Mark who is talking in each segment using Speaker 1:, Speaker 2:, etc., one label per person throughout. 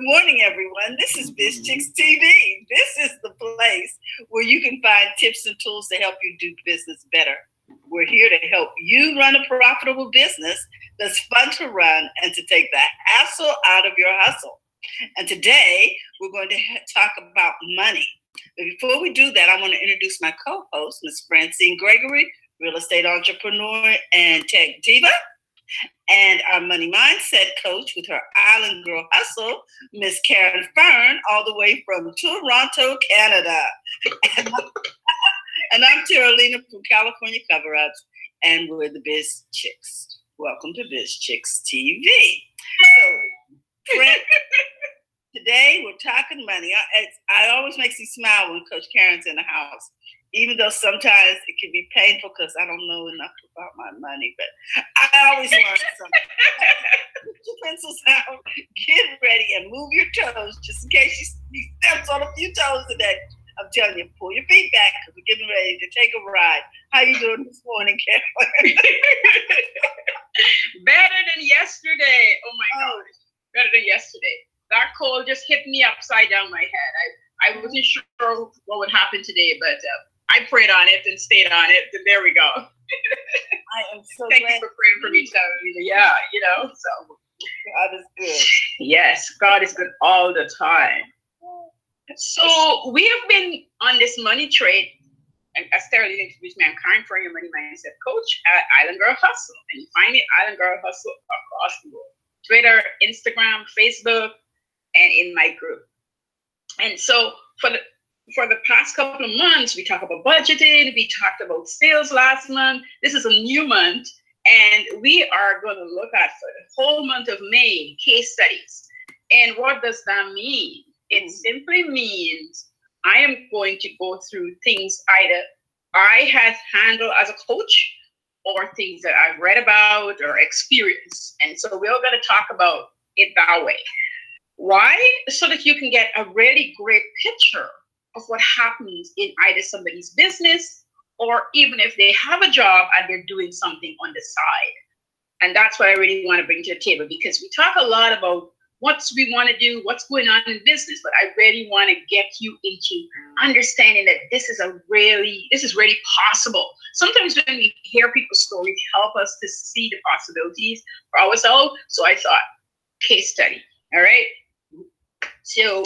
Speaker 1: morning, everyone. This is BizChicks TV. This is the place where you can find tips and tools to help you do business better. We're here to help you run a profitable business that's fun to run and to take the hassle out of your hustle. And today, we're going to talk about money. But before we do that, I want to introduce my co-host, Ms. Francine Gregory, real estate entrepreneur and tech diva, and our money mindset coach with her Island Girl hustle, Miss Caren all the way from Toronto, Canada. And I'm Terralina from California Cover Ups, and we're the BizChicks. Welcome to BizChicks TV. So, friend, today we're talking money. I always makes me smile when Coach Caren's in the house, even though sometimes it can be painful because I don't know enough about my money, but I always learn something. Put your pencils out, get ready, and move your toes just in case you steps on a few toes today. I'm telling you, pull your feet back because we're getting ready to take a ride. How you doing this morning, Karen?
Speaker 2: Better than yesterday. Oh my gosh. Better than yesterday. That cold just hit me upside down my head. I wasn't sure what would happen today, but I prayed on it and stayed on it. And there we go.
Speaker 1: I am so
Speaker 2: Thank
Speaker 1: glad
Speaker 2: you for praying for me, Terralina. Yeah, so.
Speaker 1: God is good.
Speaker 2: Yes, God is good all the time. So we have been on this money trade, and as Terralina introduced me, I'm Caren, your money mindset coach at Island Girl Hustle. And you find me Island Girl Hustle across the world. Twitter, Instagram, Facebook, and in my group. And so for the past couple of months, we talked about budgeting, we talked about sales last month. This is a new month, and we are going to look at for the whole month of May, case studies. And what does that mean? It simply means I am going to go through things either I have handled as a coach or things that I've read about or experienced. And so we're going to talk about it that way. Why? So that you can get a really great picture of what happens in either somebody's business or even if they have a job and they're doing something on the side. And that's what I really want to bring to the table, because we talk a lot about what we want to do, what's going on in business, but I really want to get you into understanding that this is really possible. Sometimes when we hear people's stories, help us to see the possibilities for ourselves. So I thought, case study, all right? So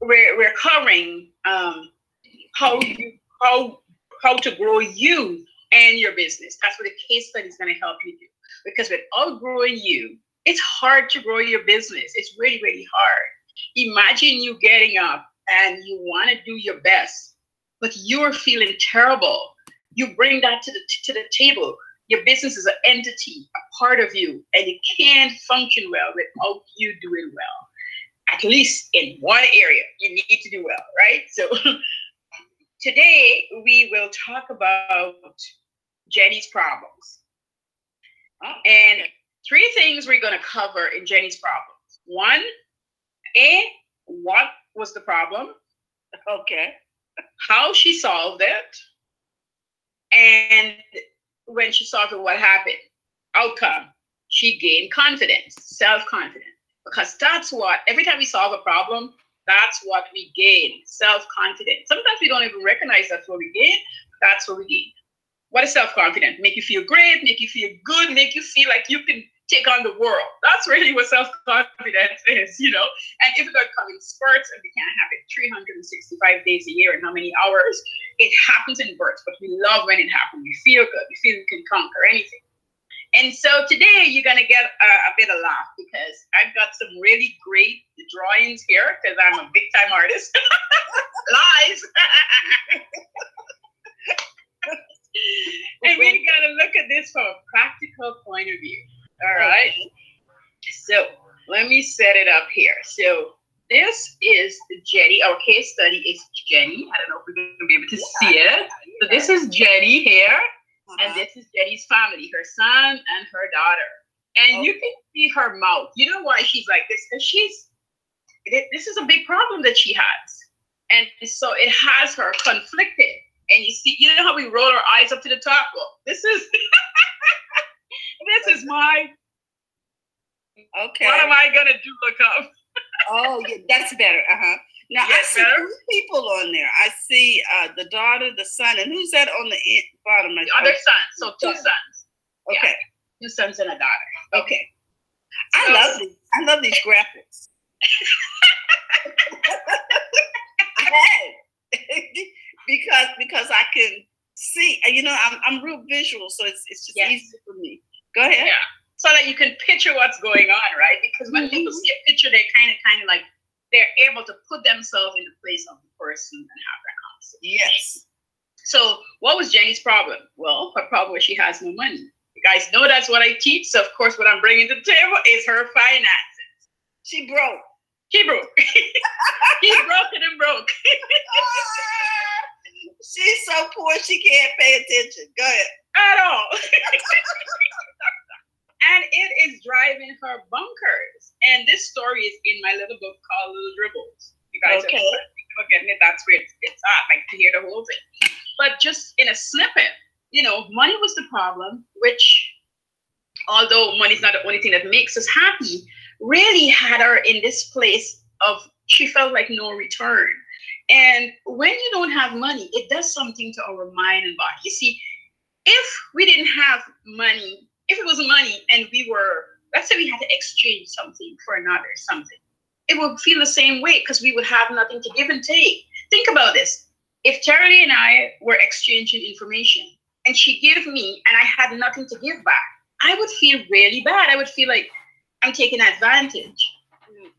Speaker 2: we're covering how to grow you and your business. That's what the case study is going to help you do. Because without growing you, it's hard to grow your business. It's really, really hard. Imagine you getting up and you want to do your best, but you're feeling terrible. You bring that to the table. Your business is an entity, a part of you, and it can't function well without you doing well. At least in one area, you need to do well, right? So today we will talk about Jenny's problems. And three things we're going to cover in Jenny's problems. One, what was the problem?
Speaker 1: Okay.
Speaker 2: How she solved it. And when she solved it, what happened? Outcome. She gained confidence, self-confidence. Because that's what, every time we solve a problem, that's what we gain, self-confidence. Sometimes we don't even recognize that's what we gain. That's what we gain. What is self-confidence? Make you feel great, make you feel good, make you feel like you can take on the world. That's really what self-confidence is, And if it's going to come in spurts and we can't have it 365 days a year and how many hours, it happens in bursts, but we love when it happens. We feel good. We feel we can conquer anything. And so today you're going to get a bit of laugh because I've got some really great drawings here because I'm a big-time artist. Lies. And we got to look at this from a practical point of view. All right. So let me set it up here. So this is Jenny. Our case study is Jenny. I don't know if we're going to be able to see it. So this is Jenny here. And this is Jenny's family, her son and her daughter. And you can see her mouth. You know why she's like this? Because this is a big problem that she has. And so it has her conflicted. And you know how we roll our eyes up to the top? Well, this is my
Speaker 1: Okay.
Speaker 2: What am I gonna do? Look up.
Speaker 1: Oh, yeah, that's better. Now, I see two people on there. I see the daughter, the son, and who's that on the bottom?
Speaker 2: The other son. So two sons.
Speaker 1: Okay.
Speaker 2: Yeah. 2 sons and a daughter.
Speaker 1: Okay. I love these graphics. because I can see, I'm real visual, so it's just easy for me. Go ahead.
Speaker 2: Yeah. So that you can picture what's going on, right? Because when people see a picture, they kind of like, they're able to put themselves in the place of the person and have that conversation.
Speaker 1: Yes.
Speaker 2: So what was Jenny's problem? Well, her problem was she has no money. You guys know that's what I teach. So of course, what I'm bringing to the table is her finances.
Speaker 1: She broke.
Speaker 2: She broke. She's broken and broke.
Speaker 1: She's so poor she can't pay attention. Go ahead.
Speaker 2: At all. And it is driving her bonkers. And this story is in my little book called Little Dribbles. You guys are getting it. That's where it's at, like to hear the whole thing. But just in a snippet, money was the problem, which, although money is not the only thing that makes us happy, really had her in this place of she felt like no return. And when you don't have money, it does something to our mind and body. You see, if we didn't have money, if it was money and we were, let's say we had to exchange something for another something, it would feel the same way because we would have nothing to give and take. Think about this. If Charlie and I were exchanging information and she gave me and I had nothing to give back, I would feel really bad. I would feel like I'm taking advantage.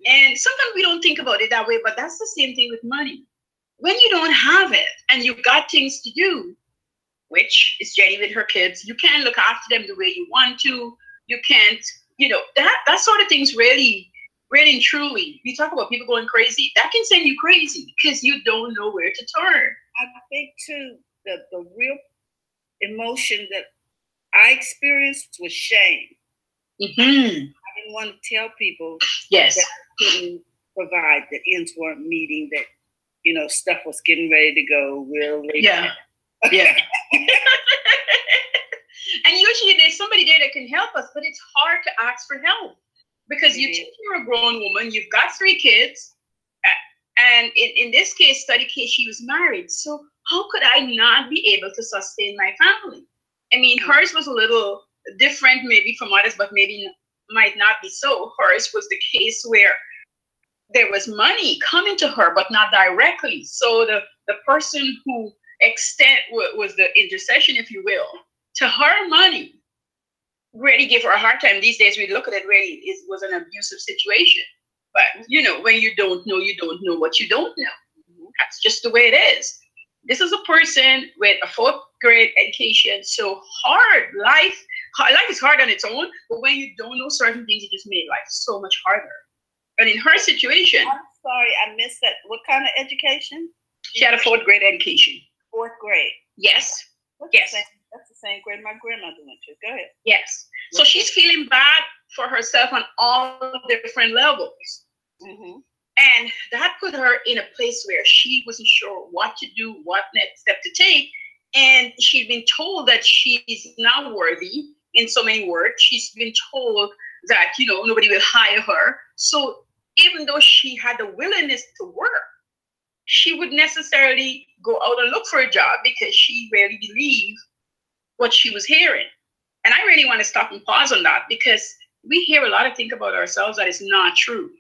Speaker 2: And sometimes we don't think about it that way, but that's the same thing with money. When you don't have it and you've got things to do, which is Jenny with her kids, you can't look after them the way you want to. You can't, that sort of thing's really, really and truly, we talk about people going crazy, that can send you crazy because you don't know where to turn.
Speaker 1: I think too, the real emotion that I experienced was shame.
Speaker 2: Mm-hmm.
Speaker 1: I didn't want to tell people that I couldn't provide, that ends weren't meeting, that, stuff was getting ready to go real late.
Speaker 2: Yeah. Yeah. And usually there's somebody there that can help us, but it's hard to ask for help because you're a grown woman, you've got 3 kids, and in this study case, she was married. So how could I not be able to sustain my family? I mean, hers was a little different maybe from others, but maybe might not be so. Hers was the case where there was money coming to her, but not directly. So the person who was the intercession, if you will, to her money really gave her a hard time. These days, we look at it really, it was an abusive situation. But, when you don't know what you don't know. That's just the way it is. This is a person with a 4th grade education. So life is hard on its own, but when you don't know certain things, it just made life so much harder. But in her situation...
Speaker 1: I'm sorry, I missed that. What kind of education?
Speaker 2: She had a 4th grade education.
Speaker 1: 4th grade?
Speaker 2: Yes.
Speaker 1: That's the same grade my grandmother went to. Go ahead.
Speaker 2: Yes. So she's feeling bad for herself on all different levels. Mm-hmm. And that put her in a place where she wasn't sure what to do, what next step to take. And she'd been told that she's not worthy in so many words. She's been told that, nobody will hire her. So even though she had the willingness to work, she would necessarily go out and look for a job because she really believed what she was hearing. And I really want to stop and pause on that because we hear a lot of things about ourselves that is not true.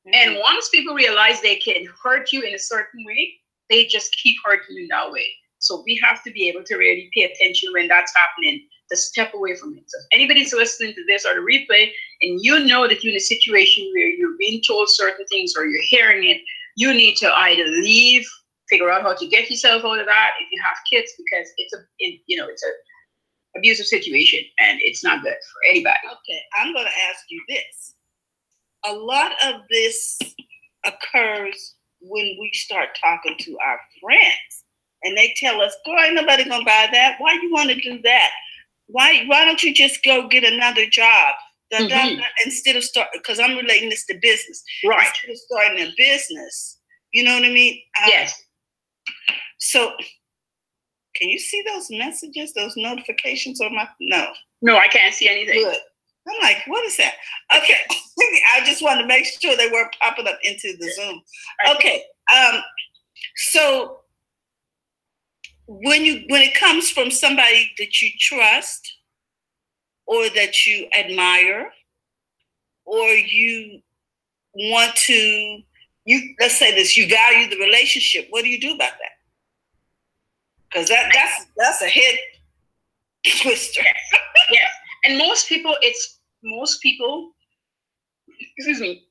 Speaker 2: Mm-hmm. And once people realize they can hurt you in a certain way, they just keep hurting you that way. So we have to be able to really pay attention when that's happening, to step away from it. So if anybody's listening to this or the replay, and you know that you're in a situation where you're being told certain things or you're hearing it, you need to either leave, figure out how to get yourself out of that if you have kids, because it's a abusive situation and it's not good for anybody.
Speaker 1: Okay, I'm going to ask you this. A lot of this occurs when we start talking to our friends and they tell us, girl, ain't nobody going to buy that. Why you want to do that? Why don't you just go get another job? Instead of because I'm relating this to business.
Speaker 2: Right.
Speaker 1: Instead of starting a business. You know what I mean?
Speaker 2: Yes.
Speaker 1: So can you see those messages, those notifications on my? No.
Speaker 2: No, I can't see anything.
Speaker 1: Good. I'm like, what is that? Okay. I just wanted to make sure they weren't popping up into the Zoom. Okay. So when it comes from somebody that you trust or that you admire, or you want to, let's say this, you value the relationship, what do you do about that? Because that's a head twister.
Speaker 2: Yes. And most people, excuse me,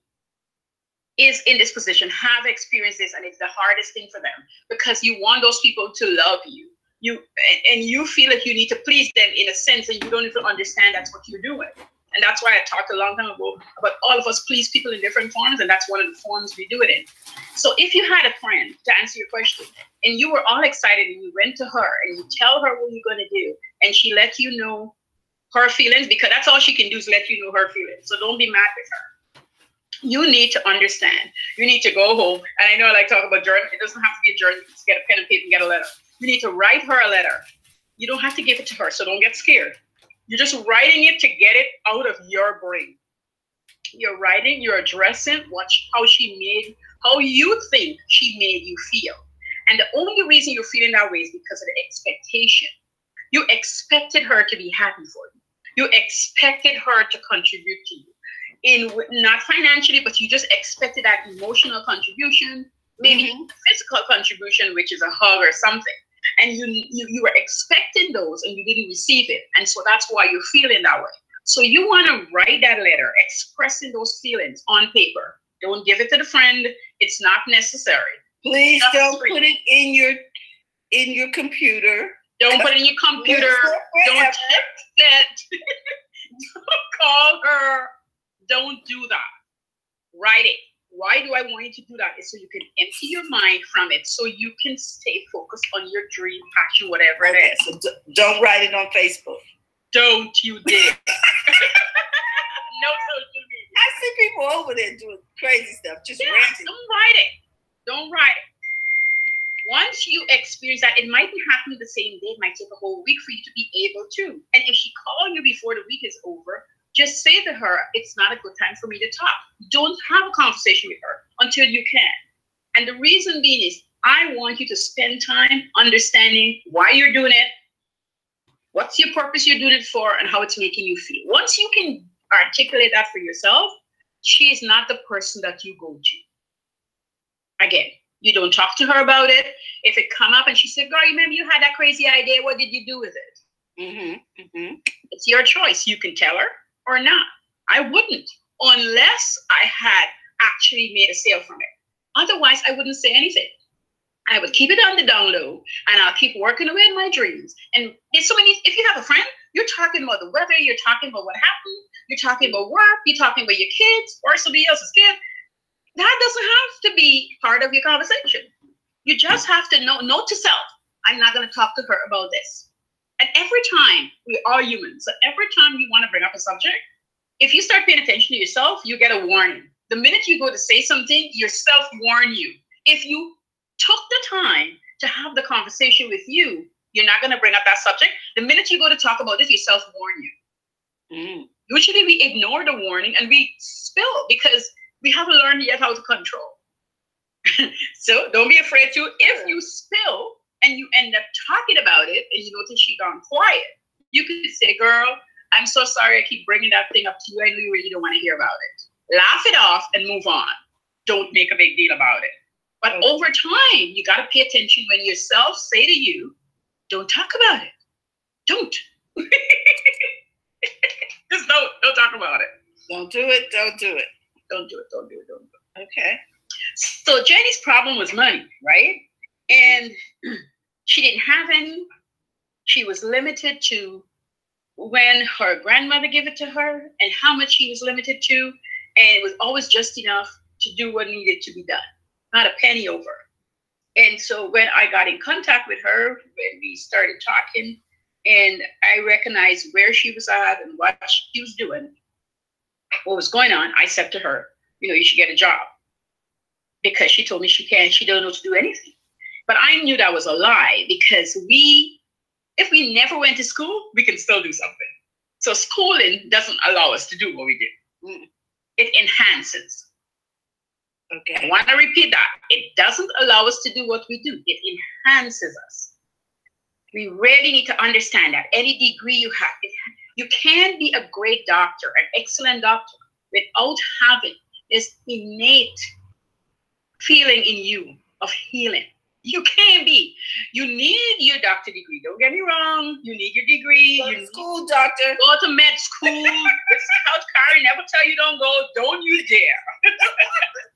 Speaker 2: is in this position, have experienced this, and it's the hardest thing for them because you want those people to love you. And you feel like you need to please them in a sense, and you don't even understand that's what you're doing. And that's why I talked a long time ago about all of us please people in different forms, and that's one of the forms we do it in. So if you had a friend, to answer your question, and you were all excited and you went to her and you tell her what you're going to do, and she let you know her feelings, because that's all she can do is let you know her feelings. So don't be mad with her. You need to understand. You need to go home. And I know I like talk about journal. It doesn't have to be a journal. Just get a pen and paper and get a letter. You need to write her a letter. You don't have to give it to her, so don't get scared. You're just writing it to get it out of your brain. You're writing, you're addressing how you think she made you feel. And the only reason you're feeling that way is because of the expectation. You expected her to be happy for you. You expected her to contribute to you. Not financially, but you just expected that emotional contribution, maybe physical contribution, which is a hug or something. And you were expecting those and you didn't receive it. And so that's why you're feeling that way. So you want to write that letter expressing those feelings on paper. Don't give it to the friend. It's not necessary.
Speaker 1: Please don't put it in your computer.
Speaker 2: Don't put it in your computer. Don't text it. Don't call her. Don't do that. Write it. Why do I want you to do that? Is so you can empty your mind from it, so you can stay focused on your dream, passion, whatever it is.
Speaker 1: So don't write it on Facebook.
Speaker 2: Don't you dare. No social media.
Speaker 1: I see people over there doing crazy stuff, just ranting.
Speaker 2: Don't write it. Once you experience that, it might be happening the same day. It might take a whole week for you to be able to. And if she calls you before the week is over, just say to her, it's not a good time for me to talk. Don't have a conversation with her until you can. And the reason being is, I want you to spend time understanding why you're doing it, what's your purpose you're doing it for, and how it's making you feel. Once you can articulate that for yourself, she is not the person that you go to. Again, you don't talk to her about it. If it come up and she said, girl, remember you had that crazy idea, what did you do with it? It's your choice. You can tell her or not. I wouldn't, unless I had actually made a sale from it. Otherwise, I wouldn't say anything. I would keep it on the down low, and I'll keep working away in my dreams. And there's so many, if you have a friend, you're talking about the weather, you're talking about what happened, you're talking about work, you're talking about your kids or somebody else's kid. That doesn't have to be part of your conversation. You just have to note to self, I'm not going to talk to her about this. And every time, we are humans, so every time you want to bring up a subject, if you start paying attention to yourself, you get a warning. The minute you go to say something, yourself warn you. If you took the time to have the conversation with you, you're not going to bring up that subject. The minute you go to talk about this, yourself warn you. Usually we ignore the warning and we spill because we haven't learned yet how to control. So don't be afraid to. If you spill and you end up talking about it and you notice she gone quiet, you can say, girl, I'm so sorry I keep bringing that thing up to you. I know you really don't want to hear about it. Laugh it off and move on. Don't make a big deal about it. But over time, you got to pay attention when yourself say to you, don't talk about it. Don't. Just don't talk about it.
Speaker 1: Don't do it. Don't do it.
Speaker 2: Don't do it. Don't do it. Don't do it.
Speaker 1: Okay.
Speaker 2: So Jenny's problem was money, right? And she didn't have any. She was limited to when her grandmother gave it to her and how much she was limited to. And it was always just enough to do what needed to be done. Not a penny over. And so when I got in contact with her, when we started talking, and I recognized where she was at and what she was doing, what was going on, I said to her, you should get a job. Because she told me she don't know to do anything. But I knew that was a lie, because if we never went to school, we can still do something. So schooling doesn't allow us to do what we do. Mm. It enhances.
Speaker 1: Okay.
Speaker 2: I want to repeat that. It doesn't allow us to do what we do. It enhances us. We really need to understand that. Any degree you have, you can be a great doctor, an excellent doctor, without having this innate feeling in you of healing. You can be. You need your doctor degree. Don't get me wrong. You need your degree.
Speaker 1: Go to school, doctor.
Speaker 2: Go to med school. This Coach Caren never tell you don't go. Don't you dare.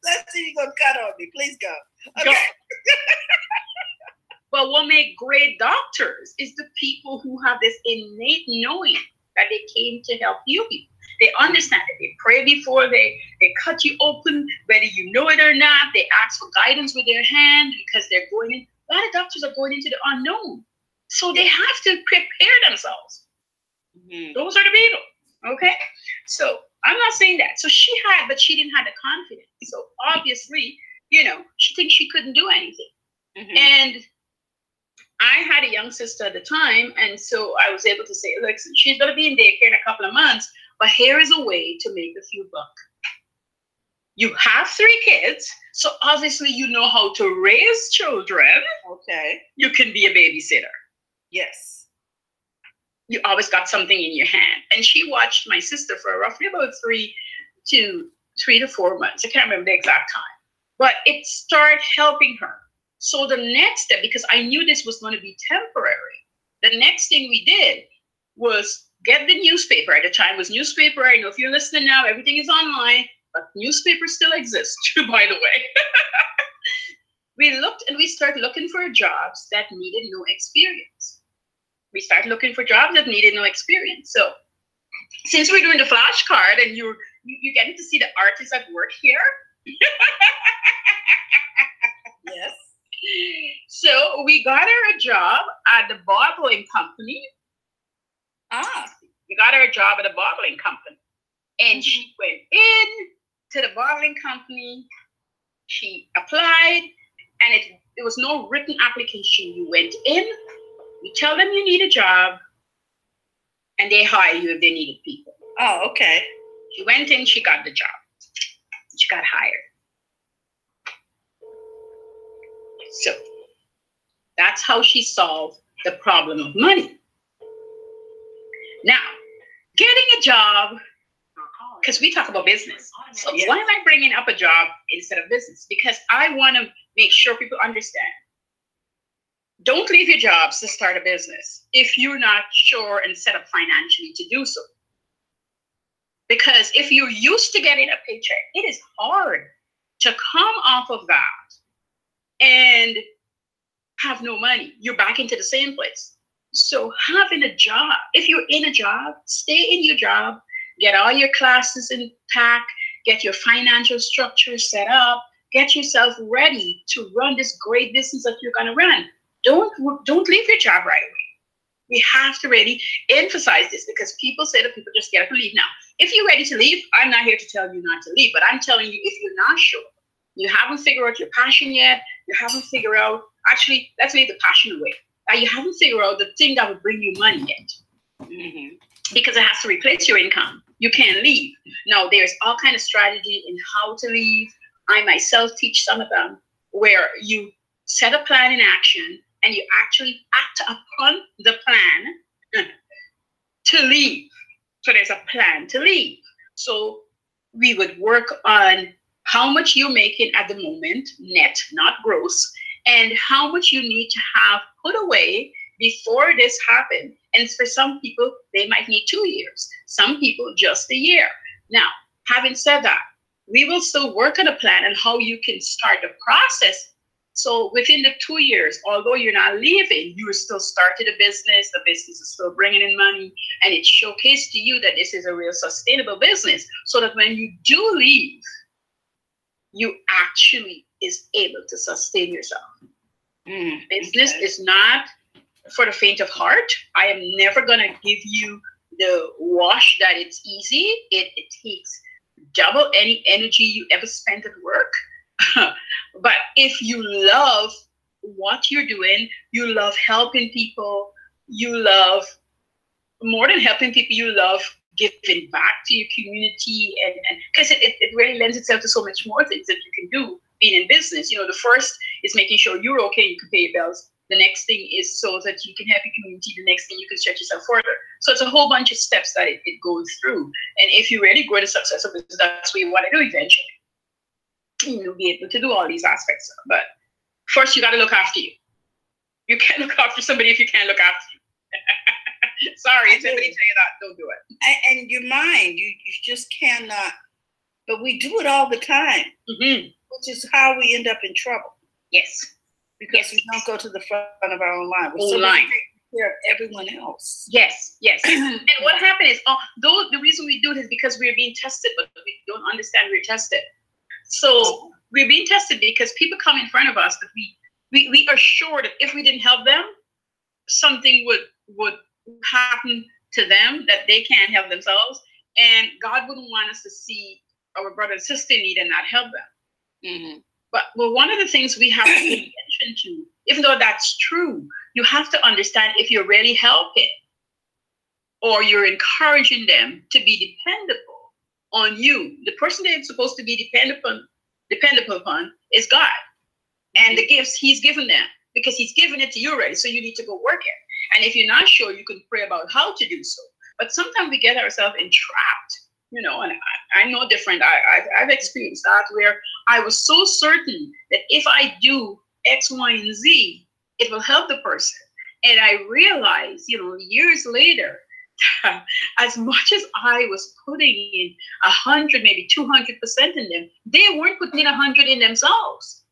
Speaker 1: Let's see you're going to cut on me. Please go. Okay.
Speaker 2: Go. But what make great doctors is the people who have this innate knowing that they came to help heal people. They understand it. They pray before they cut you open, whether you know it or not. They ask for guidance with their hand because they're going in. A lot of doctors are going into the unknown. So they have to prepare themselves. Mm-hmm. Those are the people. Okay? So I'm not saying that. So she had, but she didn't have the confidence. So obviously, she thinks she couldn't do anything. Mm-hmm. And I had a young sister at the time, and so I was able to say, look, she's going to be in daycare in a couple of months, but here is a way to make a few bucks. You have 3 kids, so obviously you know how to raise children.
Speaker 1: Okay.
Speaker 2: You can be a babysitter.
Speaker 1: Yes.
Speaker 2: You always got something in your hand. And she watched my sister for roughly about 3 to 4 months. I can't remember the exact time. But it started helping her. So the next step, because I knew this was going to be temporary, the next thing we did was get the newspaper. At the time it was newspaper. I know if you're listening now, everything is online, but newspaper still exists, by the way. We looked and we started looking for jobs that needed no experience. So since we're doing the flashcard and you're getting to see the artists at work here.
Speaker 1: Yes.
Speaker 2: So we got her a job at the bottling company. We got her a job at a bottling company. And she went in to the bottling company. She applied, and it was no written application. You went in, you tell them you need a job, and they hire you if they needed people.
Speaker 1: Oh, okay.
Speaker 2: She went in, she got the job. She got hired. So that's how she solved the problem of money. Now, getting a job, because we talk about business. So why am I bringing up a job instead of business? Because I want to make sure people understand. Don't leave your jobs to start a business if you're not sure and set up financially to do so. Because if you're used to getting a paycheck, it is hard to come off of that and have no money. You're back into the same place. So having a job, if you're in a job, stay in your job, get all your classes intact, get your financial structure set up, get yourself ready to run this great business that you're going to run. Don't leave your job right away. We have to really emphasize this because people say that people just get up and leave. Now, if you're ready to leave, I'm not here to tell you not to leave, but I'm telling you, if you're not sure, you haven't figured out your passion yet, you haven't figured out, actually, let's leave the passion away. You haven't figured out the thing that will bring you money yet. Mm-hmm. Because it has to replace your income. You can't leave. Now, there's all kind of strategy in how to leave. I myself teach some of them where you set a plan in action and you actually act upon the plan to leave. So there's a plan to leave. So we would work on how much you're making at the moment, net, not gross, and how much you need to have put away before this happened. And for some people, they might need 2 years. Some people, just a year. Now, having said that, we will still work on a plan and how you can start the process. So within the 2 years, although you're not leaving, you still started a business. The business is still bringing in money. And it showcased to you that this is a real sustainable business. So that when you do leave, you actually is able to sustain yourself. Business is not for the faint of heart. I am never going to give you the wash that it's easy. It takes double any energy you ever spent at work. But if you love what you're doing, you love helping people, you love more than helping people you love, giving back to your community, and because it really lends itself to so much more things that you can do being in business. You know, the first is making sure you're okay, you can pay your bills. The next thing is so that you can help your community. The next thing, you can stretch yourself further. So it's a whole bunch of steps that it goes through. And if you really grow the success of business, that's what you want to do eventually. You'll be able to do all these aspects. But first, you got to look after you. You can't look after somebody if you can't look after you. Sorry, if somebody tell you that, don't do it.
Speaker 1: And your mind, you just cannot. But we do it all the time, which is how we end up in trouble.
Speaker 2: Yes.
Speaker 1: Because we don't go to the front of our own line.
Speaker 2: We're taking
Speaker 1: care of everyone else.
Speaker 2: Yes, yes. And what happened is, the reason we do it is because we're being tested, but we don't understand we're tested. So we're being tested because people come in front of us that we are sure that if we didn't help them, something would happen to them that they can't help themselves. And God wouldn't want us to see our brother and sister in need and not help them. But one of the things we have to pay attention to, even though that's true, you have to understand if you're really helping or you're encouraging them to be dependable on you. The person they're supposed to be dependable upon is God. And the gifts he's given them, because he's given it to you already. So you need to go work it. And if you're not sure, you can pray about how to do so. But sometimes we get ourselves entrapped. You know, and I know different. I've experienced that where I was so certain that if I do X, Y, and Z, it will help the person. And I realized, you know, years later, as much as I was putting in 100, maybe 200% in them, they weren't putting in 100 in themselves.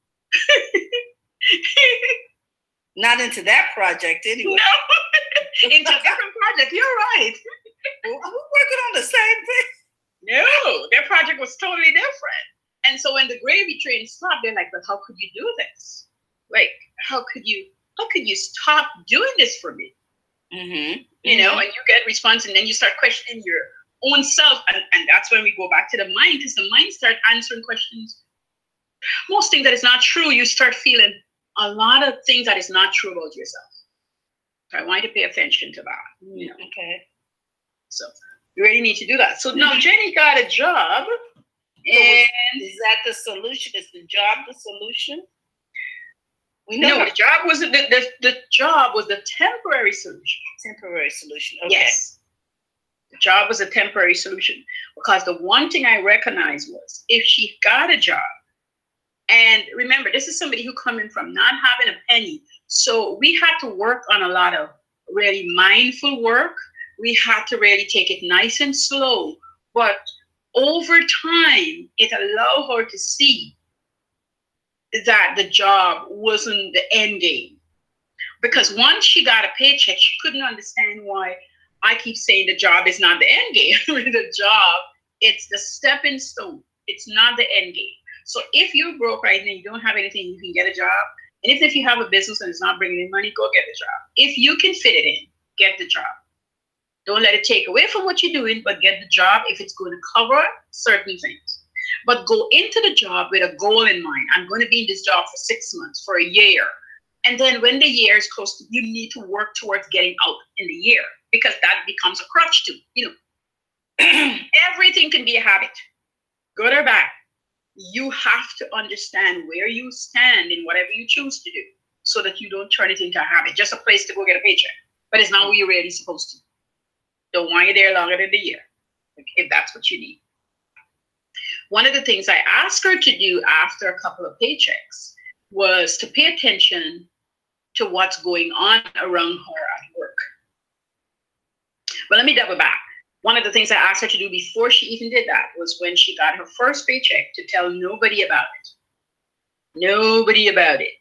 Speaker 1: Not into that project anyway.
Speaker 2: No, into a different project. You're right.
Speaker 1: We're working on the same thing.
Speaker 2: No, their project was totally different. And so when the gravy train stopped, they're like, but how could you do this? Like, how could you stop doing this for me? You know, and you get response, and then you start questioning your own self. And that's when we go back to the mind, because the mind starts answering questions. Most things that is not true, you start feeling a lot of things that is not true about yourself. So I want you to pay attention to that. You know?
Speaker 1: Okay.
Speaker 2: So you really need to do that. So now Jenny got a job. And
Speaker 1: is that the solution? Is the job the solution?
Speaker 2: We know the job was the job was the temporary solution.
Speaker 1: Temporary solution. Okay.
Speaker 2: Yes. The job was a temporary solution, because the one thing I recognized was if she got a job, and remember, this is somebody who coming from not having a penny. So we had to work on a lot of really mindful work. We had to really take it nice and slow. But over time, it allowed her to see that the job wasn't the end game. Because once she got a paycheck, she couldn't understand why I keep saying the job is not the end game. The job, it's the stepping stone. It's not the end game. So if you're broke right now, you don't have anything, you can get a job. And even if you have a business and it's not bringing in money, go get the job. If you can fit it in, get the job. Don't let it take away from what you're doing, but get the job if it's going to cover certain things. But go into the job with a goal in mind. I'm going to be in this job for 6 months, for a year. And then when the year is close, you need to work towards getting out in the year, because that becomes a crutch too. You know, everything can be a habit, good or bad. You have to understand where you stand in whatever you choose to do, so that you don't turn it into a habit, just a place to go get a paycheck. But it's not where you're really supposed to. Don't want you there longer than the year, if that's what you need. One of the things I asked her to do after a couple of paychecks was to pay attention to what's going on around her at work. But let me double back. One of the things I asked her to do before she even did that was, when she got her first paycheck, to tell nobody about it. Nobody about it.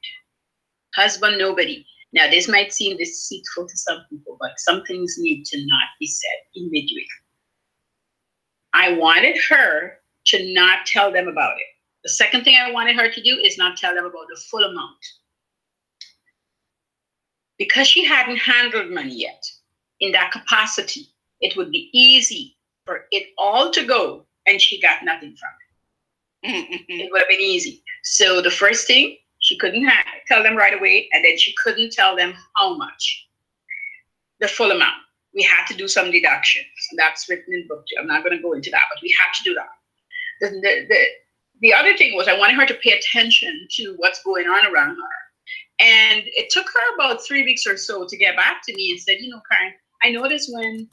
Speaker 2: Husband, nobody. Now, this might seem deceitful to some people, but some things need to not be said immediately. I wanted her to not tell them about it. The second thing I wanted her to do is not tell them about the full amount. Because she hadn't handled money yet in that capacity, it would be easy for it all to go and she got nothing from it. It would have been easy. So the first thing, she couldn't tell them right away, and then she couldn't tell them how much, the full amount. we had to do some deductions. That's written in book. I'm not going to go into that, but we had to do that. The other thing was I wanted her to pay attention to what's going on around her. And it took her about 3 weeks or so to get back to me and said, Karen, I noticed when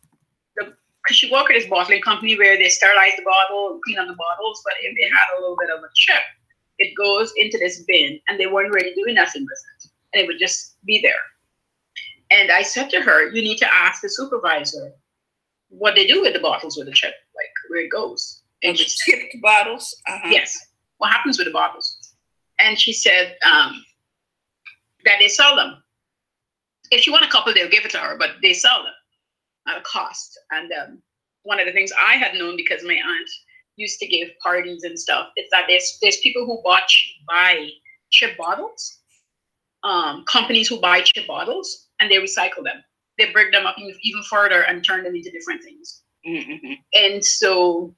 Speaker 2: because she worked at this bottling company where they sterilize the bottle, clean up the bottles, but if they had a little bit of a chip, it goes into this bin, and they weren't really doing nothing with it. And it would just be there. And I said to her, you need to ask the supervisor what they do with the bottles with the chip, like where it goes.
Speaker 1: And the chipped bottles?
Speaker 2: Yes. What happens with the bottles? And she said that they sell them. If she want a couple, they'll give it to her, but they sell them at a cost. And one of the things I had known, because my aunt used to give parties and stuff, is that there's people who buy chip bottles, companies who buy chip bottles, and they recycle them. They break them up even further and turn them into different things. Mm-hmm. And so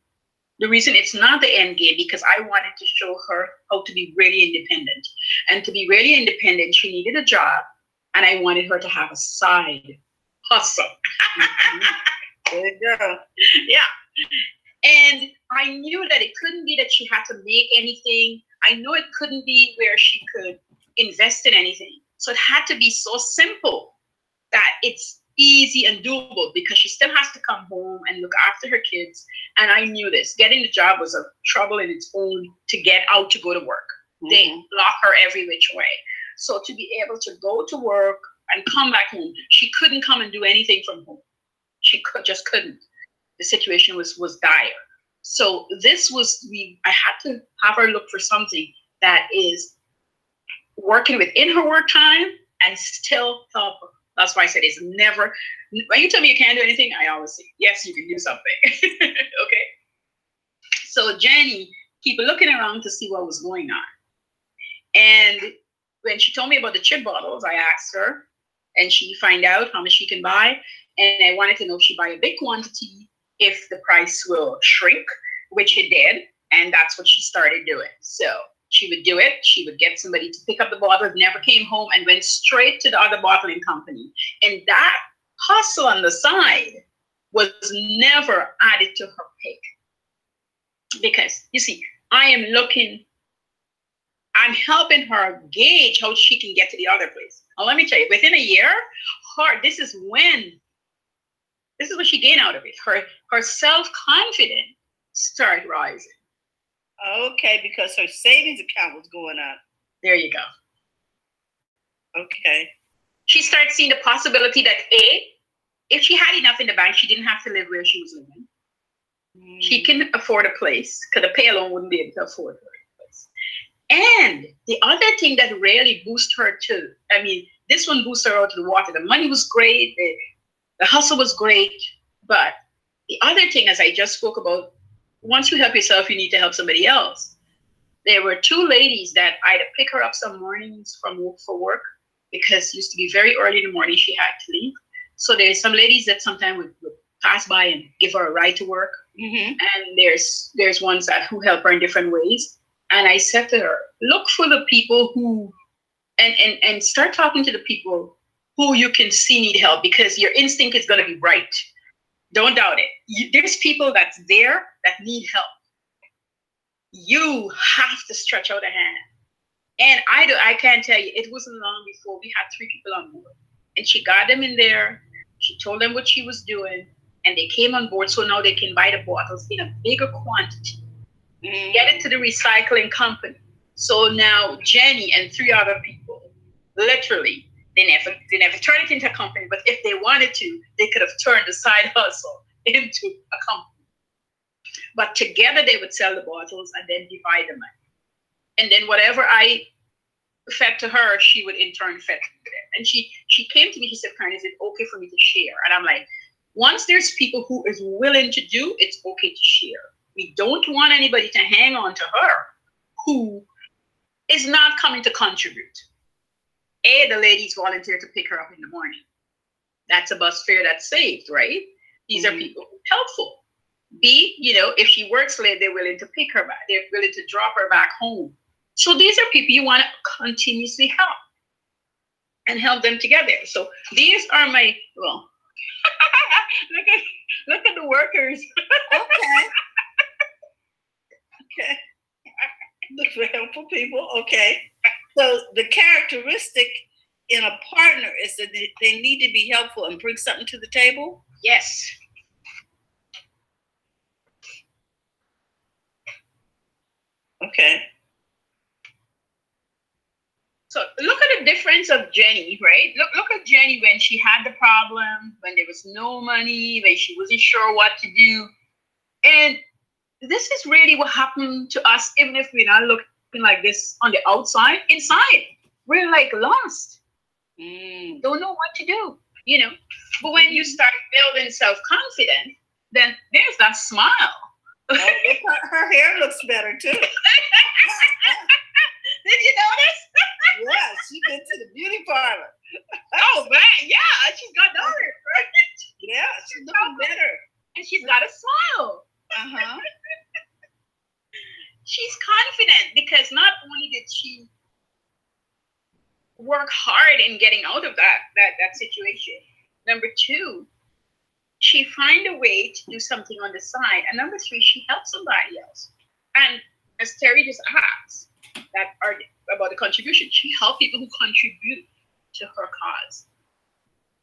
Speaker 2: the reason it's not the end game, because I wanted to show her how to be really independent. And to be really independent, she needed a job, and I wanted her to have a side hustle.
Speaker 1: Mm-hmm. There you go.
Speaker 2: Yeah. And I knew that it couldn't be that she had to make anything. I know it couldn't be where she could invest in anything. So it had to be so simple that it's easy and doable, because she still has to come home and look after her kids. And I knew this. Getting the job was a trouble in its own to get out to go to work. Mm-hmm. They block her every which way. So to be able to go to work and come back home, she couldn't come and do anything from home. She just couldn't. The situation was dire. So this was, I had to have her look for something that is working within her work time and still help her. That's why I said it's never, when you tell me you can't do anything, I always say, yes, you can do something. Okay. So Jenny keep looking around to see what was going on. And when she told me about the chip bottles, I asked her, and she find out how much she can buy. And I wanted to know if she buy a big quantity, if the price will shrink, which it did. And that's what she started doing. So she would do it. She would get somebody to pick up the bottle, never came home, and went straight to the other bottling company. And that hustle on the side was never added to her pay. Because, you see, I'm helping her gauge how she can get to the other place. Now, let me tell you, within a year, this is what she gained out of it. Her self-confidence started rising.
Speaker 1: Okay, because her savings account was going up.
Speaker 2: There you go.
Speaker 1: Okay.
Speaker 2: She started seeing the possibility that if she had enough in the bank, she didn't have to live where she was living. She can afford a place, because the pay alone wouldn't be able to afford her place. And the other thing that really boosted her this one boosted her out of the water. The money was great, the hustle was great, but the other thing, as I just spoke about, once you help yourself, you need to help somebody else. There were two ladies that I had to pick her up some mornings for work, because it used to be very early in the morning she had to leave. So there's some ladies that sometimes would pass by and give her a ride to work. Mm-hmm. And there's ones who help her in different ways. And I said to her, look for the people who, and start talking to the people who you can see need help, because your instinct is going to be right. Don't doubt it. There's people that's there that need help. You have to stretch out a hand. And I can't tell you, it wasn't long before we had 3 people on board. And she got them in there. She told them what she was doing. And they came on board, so now they can buy the bottles in a bigger quantity. Get it to the recycling company. So now Jenny and 3 other people, literally, they never turned it into a company, but if they wanted to, they could have turned the side hustle into a company. But together they would sell the bottles and then divide the money. And then whatever I fed to her, she would in turn fed to them. And she came to me, she said, Karen, is it okay for me to share? And I'm like, once there's people who is willing to do, it's okay to share. We don't want anybody to hang on to her who is not coming to contribute. The ladies volunteer to pick her up in the morning. That's a bus fare that's saved, right? These are people who are helpful. B, if she works late, they're willing to pick her back. They're willing to drop her back home. So these are people you want to continuously help and help them together. So these are my, workers.
Speaker 1: Okay. Okay. Look for helpful people. Okay. So the characteristic in a partner is that they need to be helpful and bring something to the table?
Speaker 2: Yes.
Speaker 1: Okay.
Speaker 2: So look at the difference of Jenny, right? Look at Jenny when she had the problem, when there was no money, when she wasn't sure what to do. And this is really what happened to us, even if we're not looking like this on the outside. Inside, we're like lost. Don't know what to do, you know. But when you start building self-confidence, then there's that smile.
Speaker 1: Oh, her hair looks better too.
Speaker 2: Did you notice?
Speaker 1: Yeah, she went to the beauty parlor.
Speaker 2: Oh man, yeah, she's got dark, right?
Speaker 1: Yeah, she's looking better.
Speaker 2: And she's got a smile.
Speaker 1: Uh-huh.
Speaker 2: She's confident because not only did she work hard in getting out of that situation. Number two, she find a way to do something on the side. And number three, she helps somebody else. And as Terry just asked, that are about the contribution, she helps people who contribute to her cause.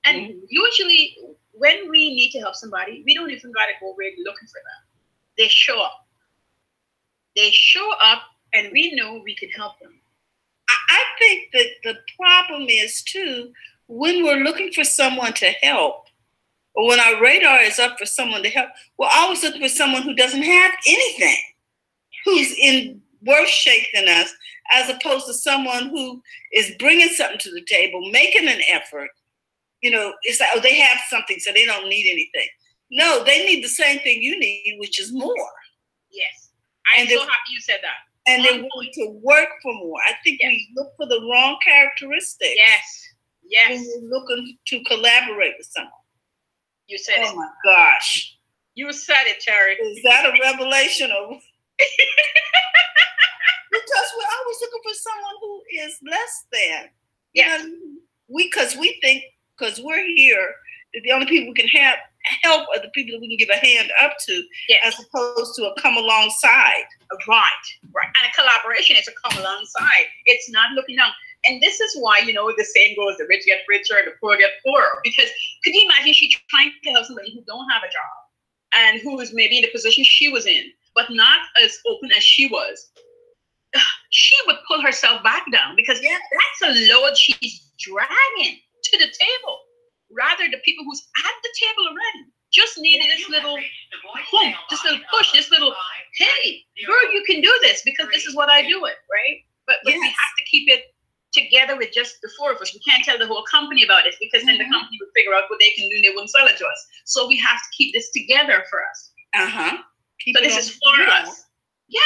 Speaker 2: And usually when we need to help somebody, we don't even gotta go really looking for them. They show up. They show up and we know we can help them.
Speaker 1: I think that the problem is too, when we're looking for someone to help, or when our radar is up for someone to help, we're always looking for someone who doesn't have anything, who's in worse shape than us, as opposed to someone who is bringing something to the table, making an effort. You know, it's like, oh, they have something, so they don't need anything. No, they need the same thing you need, which is more.
Speaker 2: Yes. I'm so happy you said that.
Speaker 1: And they want to work for more. I think we look for the wrong characteristics.
Speaker 2: Yes. Yes.
Speaker 1: When we're looking to collaborate with someone.
Speaker 2: You said it.
Speaker 1: Oh my gosh.
Speaker 2: You said it, Terry.
Speaker 1: Is that a revelation of because we're always looking for someone who is less than.
Speaker 2: Yes.
Speaker 1: Because we think, because we're here, that the only people we can help are the people that we can give a hand up to, as opposed to a come alongside.
Speaker 2: Right. And a collaboration is a come alongside. It's not looking down. And this is why, you know, the saying goes, the rich get richer, the poor get poorer. Because could you imagine she trying to help somebody who don't have a job and who is maybe in the position she was in, but not as open as she was? She would pull herself back down because that's a load she's dragging to the table. Rather, the people who's at the table already just needed this little boom, this little push, this little, hey, girl, you can do this because this is what I do it, right? But we have to keep it together with just the four of us. We can't tell the whole company about it because then the company would figure out what they can do and they wouldn't sell it to us. So we have to keep this together for us. So this is for us. Yeah.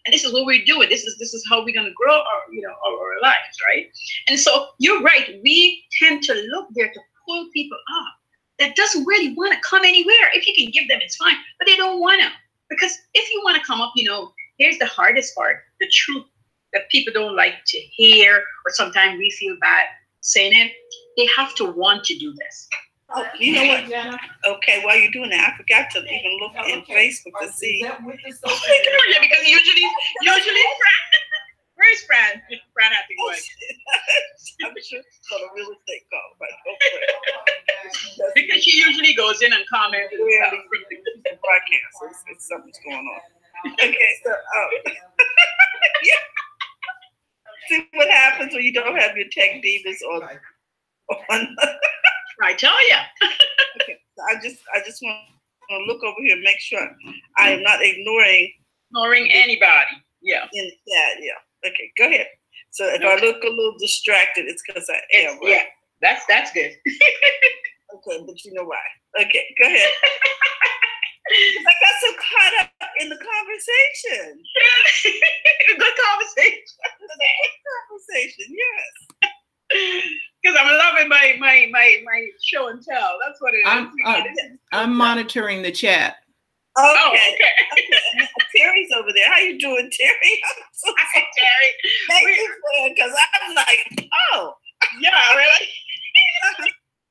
Speaker 2: And this is what we're doing. This is how we're gonna grow our lives, right? And so you're right. We tend to look there to pull people up that doesn't really want to come anywhere. If you can give them, it's fine, but they don't want to. Because if you want to come up, here's the hardest part, the truth that people don't like to hear, or sometimes we feel bad saying it. They have to want to do this.
Speaker 1: Oh, you know what, Jenna? Okay, while you're doing that, I forgot to even look in Facebook to see.
Speaker 2: Yeah, because usually, where's Fran? Fran had to go.
Speaker 1: I'm sure she's on a real estate call, but
Speaker 2: because she usually goes in and comments.
Speaker 1: The broadcast, it's something's going on. Okay, so see what happens when you don't have your tech divas on.
Speaker 2: I tell you.
Speaker 1: Okay, so I just want to look over here and make sure I am not ignoring
Speaker 2: anybody. Yeah.
Speaker 1: In the chat, yeah. Okay, go ahead. So if I look a little distracted, it's because I am. Right?
Speaker 2: Yeah, that's good.
Speaker 1: Okay, but you know why? Okay, go ahead. I got so caught up in the conversation.
Speaker 2: Good conversation.
Speaker 1: Yes.
Speaker 2: Because I'm loving my show and tell. That's what it is.
Speaker 3: I'm monitoring the chat.
Speaker 1: Okay. Terry's over there. How you doing, Terry?
Speaker 2: Hi, Terry.
Speaker 1: Thank you for it, because I'm like, oh.
Speaker 2: Yeah, really?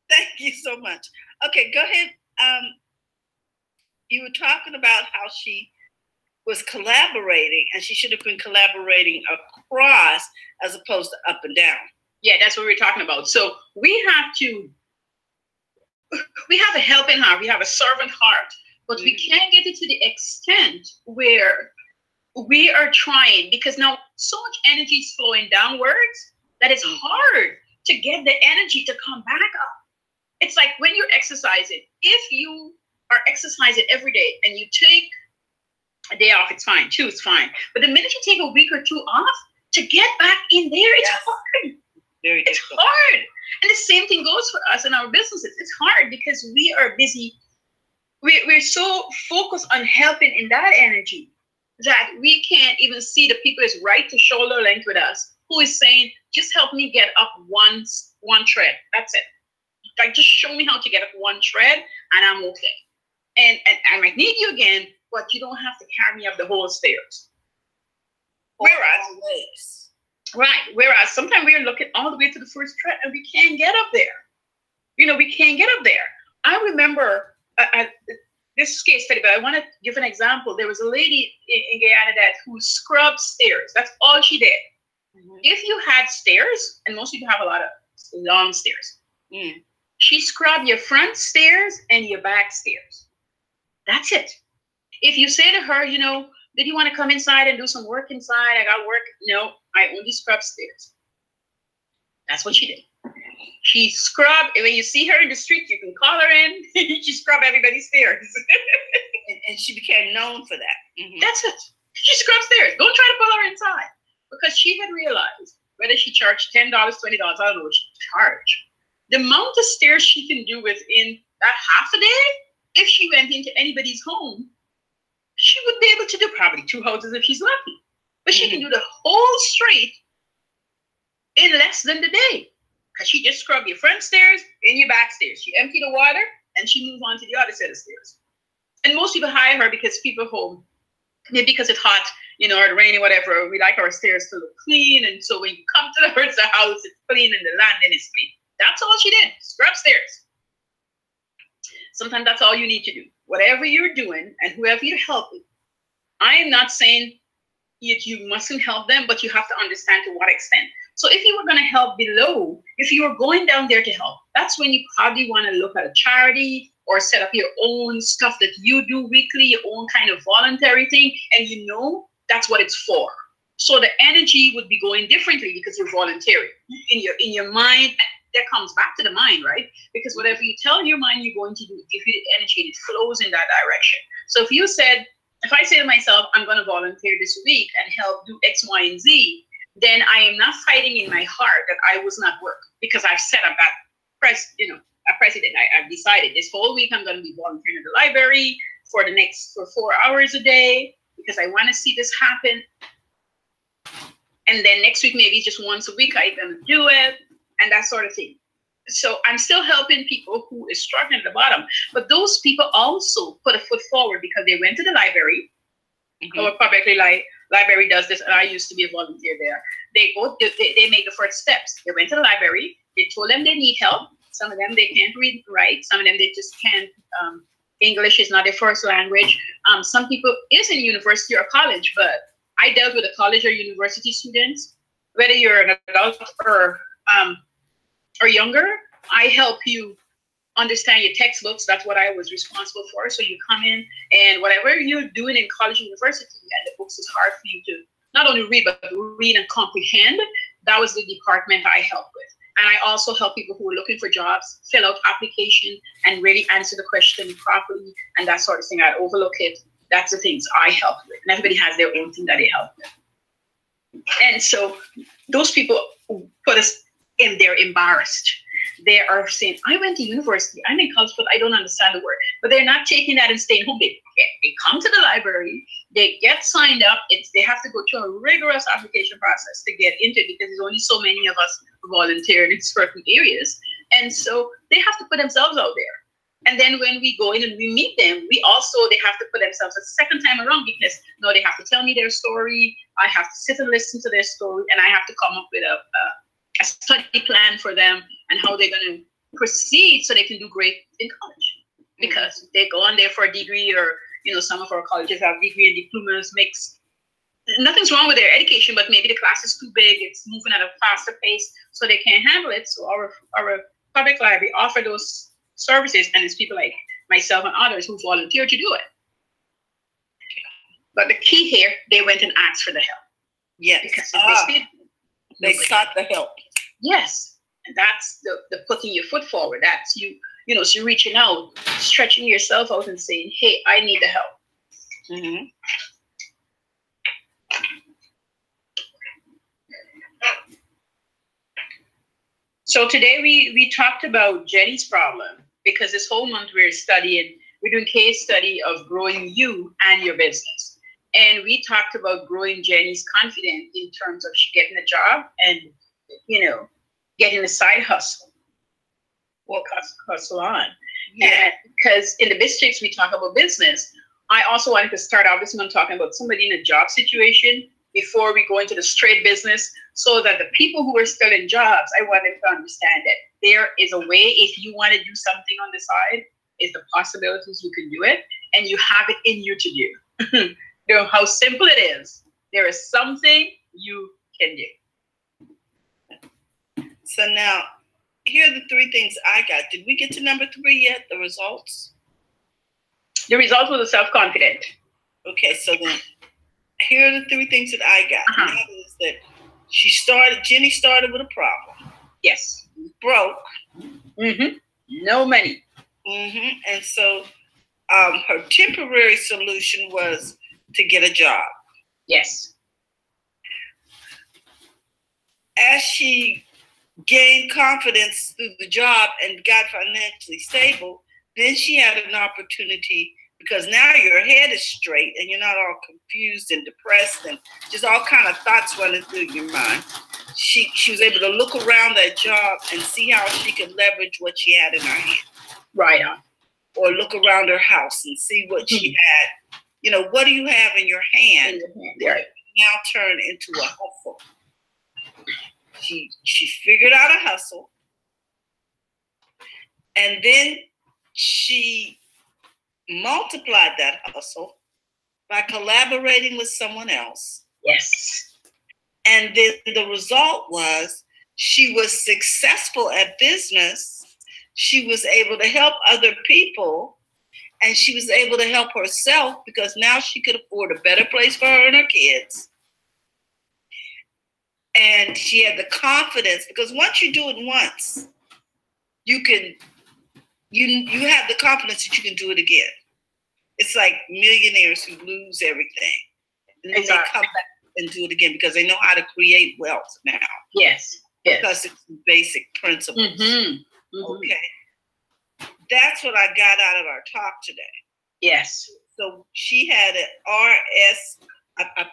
Speaker 1: Thank you so much. Okay, go ahead. you were talking about how she was collaborating, and she should have been collaborating across as opposed to up and down.
Speaker 2: Yeah, that's what we're talking about. So we have a helping heart, we have a servant heart, but we can't get it to the extent where we are trying, because now so much energy is flowing downwards that it's hard to get the energy to come back up. It's like when you're exercising, if you are exercising every day and you take a day off, it's fine, 2 is fine. But the minute you take a week or 2 off, to get back in there, it's hard. It's hard. And the same thing goes for us in our businesses. It's hard because we are busy. We're so focused on helping in that energy that we can't even see the people is right to shoulder length with us, who is saying, just help me get up one tread. That's it. Like, just show me how to get up 1 tread and I'm okay. And I might need you again, but you don't have to carry me up the whole stairs. Whereas sometimes we're looking all the way to the first tread and we can't get up there. We can't get up there. I remember this case study, but I want to give an example. There was a lady in Guyana who scrubbed stairs. That's all she did. Mm-hmm. If you had stairs, and most people have a lot of long stairs, she scrubbed your front stairs and your back stairs. That's it. If you say to her, did you want to come inside and do some work inside? I got work. No, I only scrub stairs. That's what she did. She scrubbed, and when you see her in the street, you can call her in. She scrubbed everybody's stairs.
Speaker 1: and she became known for that.
Speaker 2: Mm-hmm. That's it. She scrubbed stairs. Don't try to pull her inside. Because she had realized, whether she charged $10, $20, I don't know what she charged, the amount of stairs she can do within that half a day, if she went into anybody's home, she would be able to do probably 2 houses if she's lucky. But she can do the whole street in less than the day. Because she just scrubbed your front stairs and your back stairs. She emptied the water and she moved on to the other set of stairs. And most people hire her because people home, maybe because it's hot, or it's rainy, whatever, we like our stairs to look clean. And so when you come to the house, it's clean and the landing is clean. That's all she did, scrub stairs. Sometimes that's all you need to do. Whatever you're doing and whoever you're helping, I am not saying you mustn't help them, but you have to understand to what extent. So if you were going to help below, if you were going down there to help, that's when you probably want to look at a charity or set up your own stuff that you do weekly, your own kind of voluntary thing, and that's what it's for. So the energy would be going differently because you're volunteering. In your mind, that comes back to the mind, right? Because whatever you tell your mind you're going to do, give you the energy, it flows in that direction. So if I say to myself, I'm going to volunteer this week and help do X, Y, and Z, then I am not fighting in my heart that I was not work, because I've set up that a precedent. I've decided this whole week I'm going to be volunteering in the library for 4 hours a day because I want to see this happen. And then next week, maybe just once a week, I'm going to do it and that sort of thing. So I'm still helping people who is struggling at the bottom. But those people also put a foot forward because they went to the library. Our public library does this, and I used to be a volunteer there. They make the first steps. They went to the library. They told them they need help. Some of them, they can't read and write. Some of them, they just can't. English is not their first language. Some people is in university or college, but I dealt with a college or university students. Whether you're an adult or younger, I help you understand your textbooks. That's what I was responsible for. So you come in, and whatever you're doing in college and university, and the books is hard for you to not only read, but read and comprehend. That was the department I helped with. And I also help people who are looking for jobs, fill out application and really answer the question properly and that sort of thing. I overlook it. That's the things I help with. And everybody has their own thing that they help with. And so those people put us in, they're embarrassed. They are saying, I went to university, I'm in college, but I don't understand the word. But they're not taking that and staying home. They come to the library, they get signed up. They have to go through a rigorous application process to get into it because there's only so many of us volunteering in certain areas. And so they have to put themselves out there. And then when we go in and we meet them, they have to put themselves a second time around because no, they have to tell me their story. I have to sit and listen to their story, and I have to come up with a study plan for them and how they're going to proceed so they can do great in college. because they go on there for a degree, or some of our colleges have degree and diplomas. Nothing's wrong with their education, but maybe the class is too big, it's moving at a faster pace, so they can't handle it. So our public library offer those services, and it's people like myself and others who volunteer to do it. But the key here, they went and asked for the help.
Speaker 1: Yes,
Speaker 2: because
Speaker 1: they sought the help.
Speaker 2: Yes, and that's the putting your foot forward. That's so reaching out, stretching yourself out, and saying, "Hey, I need the help."
Speaker 1: Mm-hmm.
Speaker 2: So today we talked about Jenny's problem, because this whole month we're doing case study of growing you and your business. And we talked about growing Jenny's confidence in terms of she getting a job and, getting a side hustle. Well, hustle on. Yeah. And because in the BizChicks, we talk about business. I also wanted to start off this month talking about somebody in a job situation before we go into the straight business, so that the people who are still in jobs, I want them to understand that there is a way. If you want to do something on the side, is the possibilities you can do it, and you have it in you to do. How simple it is. There is something you can do.
Speaker 1: So now, here are the 3 things I got. Did we get to number 3 yet? The results?
Speaker 2: The result was a self-confident.
Speaker 1: Okay, so then here are the 3 things that I got. And that is that Jenny started with a problem.
Speaker 2: Yes.
Speaker 1: Broke.
Speaker 2: Mm-hmm. No money.
Speaker 1: Mm-hmm. And so her temporary solution was to get a job.
Speaker 2: Yes.
Speaker 1: As she gained confidence through the job and got financially stable, then she had an opportunity, because now your head is straight and you're not all confused and depressed and just all kind of thoughts running through your mind. She was able to look around that job and see how she could leverage what she had in her hand.
Speaker 2: Right on.
Speaker 1: Or look around her house and see what she had. What do you have in your hand?
Speaker 2: Right.
Speaker 1: Now turn into a hustle. She figured out a hustle, and then she multiplied that hustle by collaborating with someone else.
Speaker 2: Yes.
Speaker 1: And then the result was she was successful at business. She was able to help other people, and she was able to help herself, because now she could afford a better place for her and her kids. And she had the confidence, because once you do it once, you have the confidence that you can do it again. It's like millionaires who lose everything, and then they come back and do it again, because they know how to create wealth now.
Speaker 2: Yes.
Speaker 1: Because it's basic principles.
Speaker 2: Mm-hmm. Mm-hmm.
Speaker 1: Okay. That's what I got out of our talk today.
Speaker 2: Yes.
Speaker 1: So she had a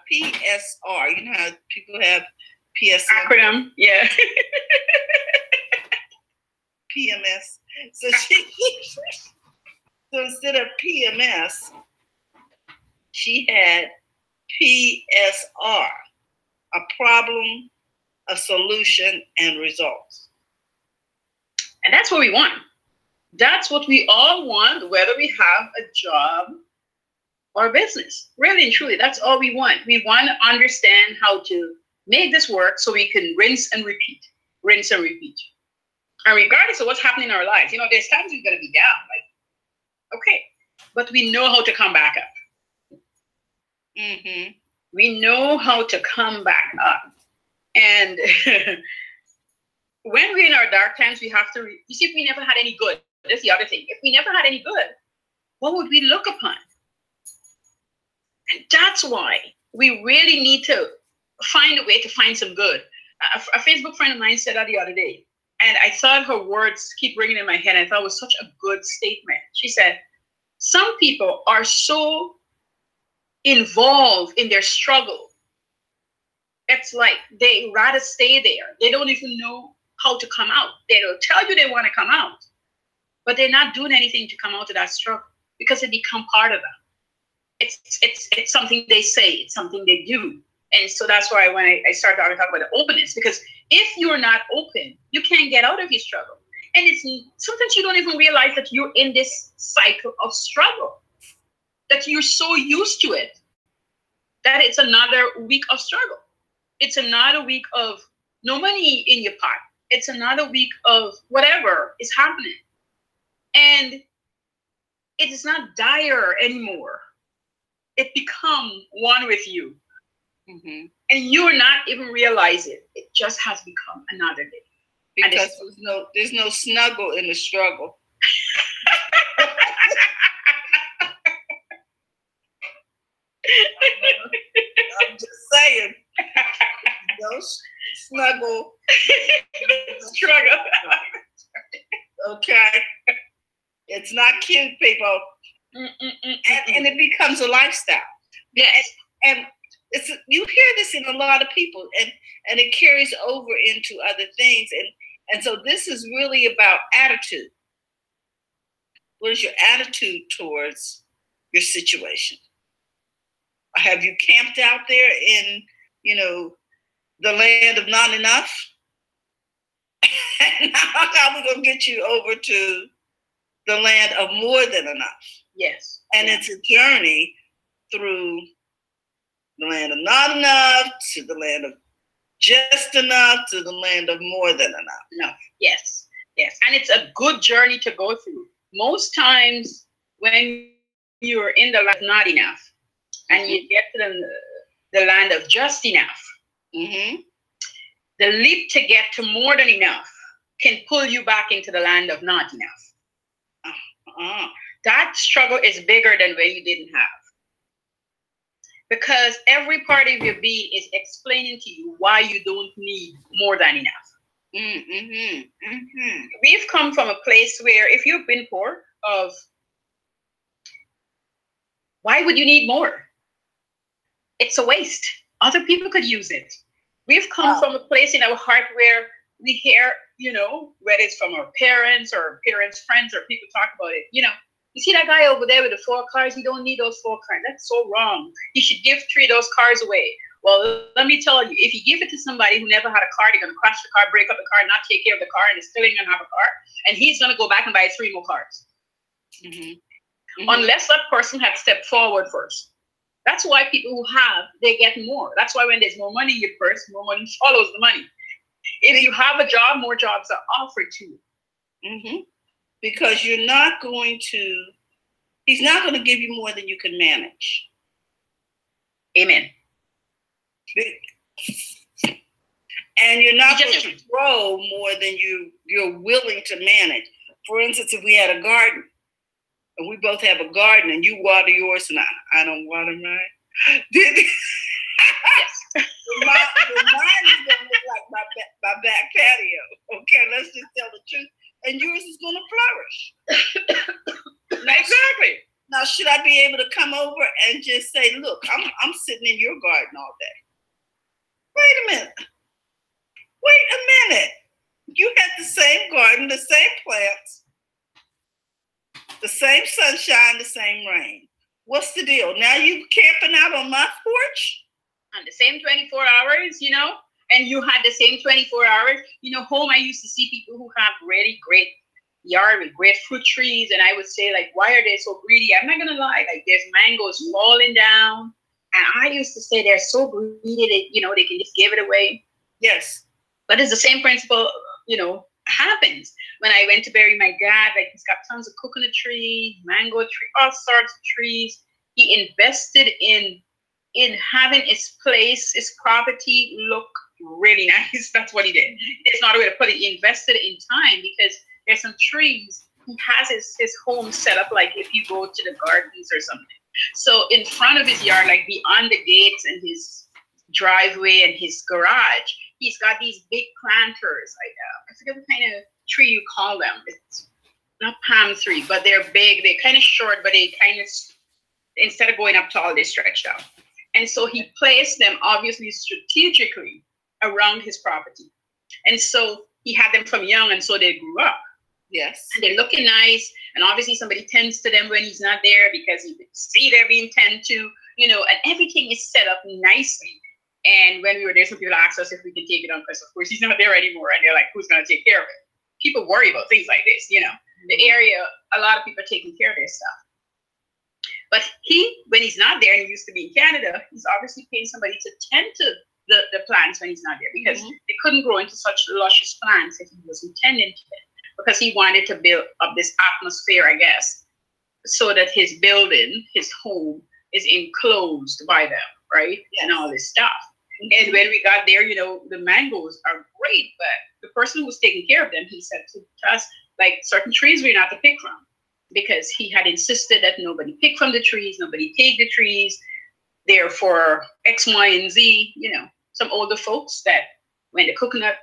Speaker 1: PSR. You know how people have PSR?
Speaker 2: Acronym. Yeah.
Speaker 1: PMS. So instead of PMS, she had PSR, a problem, a solution, and results.
Speaker 2: And that's what we want. That's what we all want, whether we have a job or a business. Really and truly, that's all we want. We want to understand how to make this work so we can rinse and repeat. Rinse and repeat. And regardless of what's happening in our lives, there's times we're going to be down. Okay. But we know how to come back up.
Speaker 1: Mm-hmm.
Speaker 2: We know how to come back up. And when we're in our dark times, we have to, you see, if we never had any good, that's the other thing. If we never had any good, what would we look upon? And that's why we really need to find a way to find some good. A Facebook friend of mine said that the other day, and I thought her words keep ringing in my head. I thought it was such a good statement. She said, some people are so involved in their struggle. It's like they rather stay there. They don't even know how to come out. They'll tell you they want to come out, but they're not doing anything to come out of that struggle, because it become part of them. It's something they say, it's something they do. And so that's why when I started talking about the openness, because if you're not open, you can't get out of your struggle. And it's sometimes you don't even realize that you're in this cycle of struggle, that you're so used to it, that it's another week of struggle. It's another week of no money in your pot. It's another week of whatever is happening. And it is not dire anymore. It becomes one with you.
Speaker 1: Mm-hmm.
Speaker 2: And you're not even realize it. It just has become another day.
Speaker 1: Because there's no snuggle in the struggle. I'm just saying. No snuggle.
Speaker 2: Struggle.
Speaker 1: Okay. It's not cute, people. And it becomes a lifestyle.
Speaker 2: Yes.
Speaker 1: And it's, you hear this in a lot of people, and it carries over into other things. And so this is really about attitude. What is your attitude towards your situation? Have you camped out there in, the land of not enough? And how are we going to get you over to the land of more than enough?
Speaker 2: Yes.
Speaker 1: And it's a journey through the land of not enough to the land of just enough to the land of more than enough.
Speaker 2: No. Yes. Yes. And it's a good journey to go through. Most times when you're in the land of not enough and you get to the land of just enough, the leap to get to more than enough can pull you back into the land of not enough. That struggle is bigger than when you didn't have. Because every part of your being is explaining to you why you don't need more than enough. We've come from a place where if you've been poor, of why would you need more? It's a waste. Other people could use it. We've come from a place in our heart where we hear, whether it's from our parents or parents' friends or people talk about it, you see that guy over there with the 4 cars? You don't need those 4 cars. That's so wrong. You should give 3 of those cars away. Well, let me tell you, if you give it to somebody who never had a car, they're going to crash the car, break up the car, not take care of the car, and they still ain't going to have a car. And he's going to go back and buy 3 more cars. Unless that person had stepped forward first. That's why people who have, they get more. That's why when there's more money in your purse, more money follows the money. If you have a job, more jobs are offered to you.
Speaker 1: Because you're not going to, he's not going to give you more than you can manage.
Speaker 2: Amen.
Speaker 1: And you're not going to grow more than you're willing to manage. For instance, if we had a garden, and we both have a garden, and you water yours and I don't water mine. Mine is going to look like my back patio. Okay, let's just tell the truth. And yours is going to flourish.
Speaker 2: Exactly.
Speaker 1: Now, should I be able to come over and just say, look, I'm sitting in your garden all day? Wait a minute. You had the same garden, the same plants, the same sunshine, the same rain. What's the deal? Now you camping out on my porch?
Speaker 2: On the same 24 hours, and you had the same 24 hours. Home, I used to see people who have really great yard with great fruit trees. And I would say, like, why are they so greedy? I'm not going to lie. Like, there's mangoes falling down. And I used to say they're so greedy that, they can just give it away.
Speaker 1: Yes.
Speaker 2: But it's the same principle, happens. When I went to bury my dad, like, he's got tons of coconut trees, mango tree, all sorts of trees. He invested in having his place, his property look really nice. That's what he did. It's not a way to put it. He invested in time because there's some trees. He has his home set up like if you go to the gardens or something. So in front of his yard, like beyond the gates and his driveway and his garage, he's got these big planters. I forget what kind of tree you call them. It's not palm tree, but they're big. They're kind of short, but they kind of, instead of going up tall, they stretched out. And so he placed them obviously strategically around his property. And so he had them from young, and so they grew up.
Speaker 1: Yes. And
Speaker 2: they're looking nice. And obviously somebody tends to them when he's not there because you can see they're being tended to, and everything is set up nicely. And when we were there, some people asked us if we can take it on because, of course, he's not there anymore. And they're like, who's going to take care of it? people worry about things like this, you know. The area, a lot of people are taking care of their stuff. But when he's not there, and he used to be in Canada, he's obviously paying somebody to tend to the plants when he's not there, because they couldn't grow into such luscious plants if he wasn't tending to it, because he wanted to build up this atmosphere, I guess, so that his building, his home, is enclosed by them, right? Yes. And all this stuff. And when we got there, you know, the mangoes are great, but the person who was taking care of them, he said to us, like, certain trees we're not to pick from, because he had insisted that nobody pick from the trees, nobody take the trees. They're for X, Y, and Z, you know, some older folks that when the coconut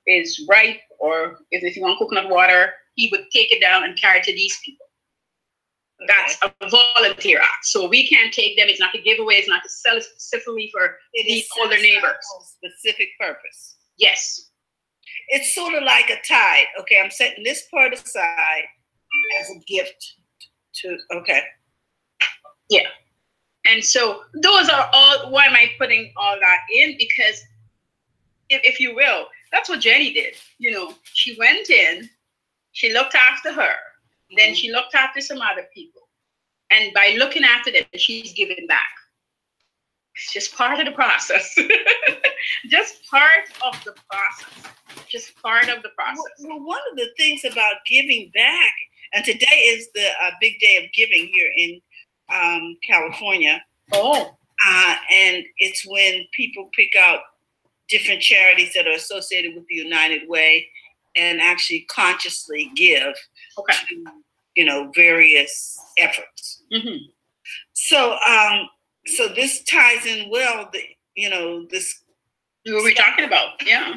Speaker 2: is ripe, or if you want coconut water, he would take it down and carry it to these people. Okay. That's a volunteer act. So we can't take them. It's not to give away. It's not to sell it specifically for these older neighbors.
Speaker 1: Specific purpose.
Speaker 2: Yes.
Speaker 1: It's sort of like a tithe. Okay, I'm setting this part aside as a gift to, okay.
Speaker 2: Yeah. And so those are all, why am I putting all that in? Because if you will, that's what Jenny did. You know, she went in, she looked after her, then she looked after some other people. And by looking after them, she's giving back. It's just part of the process. Just part of the process. Just part of the process.
Speaker 1: Well, one of the things about giving back, and today is the big day of giving here in California.
Speaker 2: Oh.
Speaker 1: And it's when people pick out different charities that are associated with the United Way and actually consciously give to, you know, various efforts. So, so this ties in well, you know, this.
Speaker 2: What we're talking about, yeah.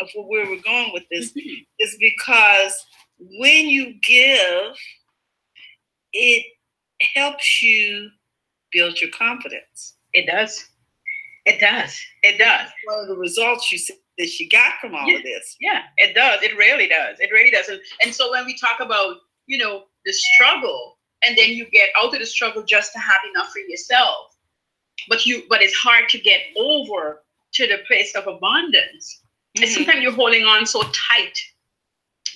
Speaker 1: Of where we're going with this is because when you give, it helps you build your confidence.
Speaker 2: It does. It does. It does.
Speaker 1: One of the results you said that she got from all of this.
Speaker 2: Yeah, it does. It really does. It really does. And so when we talk about, you know, the struggle, and then you get out of the struggle just to have enough for yourself, but it's hard to get over to the place of abundance. And sometimes you're holding on so tight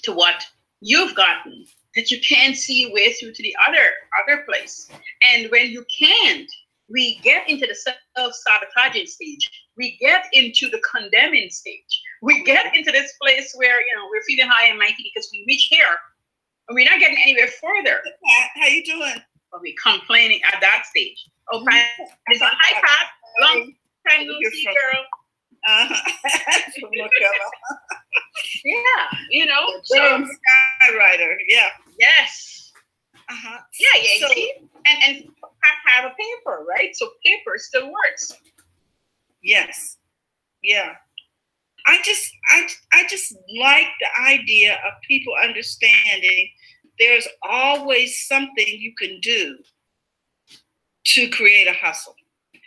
Speaker 2: to what you've gotten that you can't see your way through to the other place. And when you can't, we get into the self-sabotaging stage. We get into the condemning stage. We get into this place where, you know, we're feeling high and mighty because we reach here and we're not getting anywhere further.
Speaker 1: How you doing?
Speaker 2: But we're complaining at that stage. Oh, Pat, it's on. Hi, Pat. Long time no see, girl. Yeah, you know.
Speaker 1: So, skywriter, yeah.
Speaker 2: Yes. Yeah, yeah.
Speaker 1: So,
Speaker 2: see? And have a paper, right? So paper still works.
Speaker 1: Yes. Yeah. I just like the idea of people understanding there's always something you can do to create a hustle.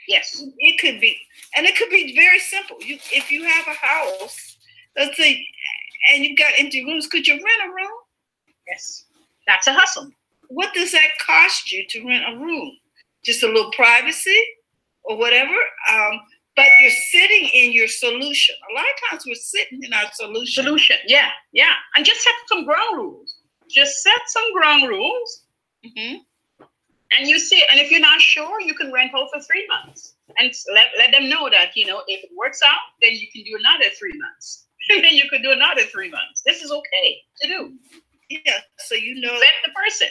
Speaker 2: Yes.
Speaker 1: It could be very simple. If you have a house, let's say, and you've got empty rooms, could you rent a room?
Speaker 2: Yes. That's a hustle.
Speaker 1: What does that cost you to rent a room? Just a little privacy or whatever? But you're sitting in your solution. A lot of times we're sitting in our solution.
Speaker 2: Yeah, yeah. And just set some ground rules. Just set some ground rules. And you see, and if you're not sure, you can rent out for 3 months. And let them know that, you know, if it works out, then you can do another 3 months. And then you could do another 3 months. This is okay to do.
Speaker 1: Yeah, so you know.
Speaker 2: Let the person.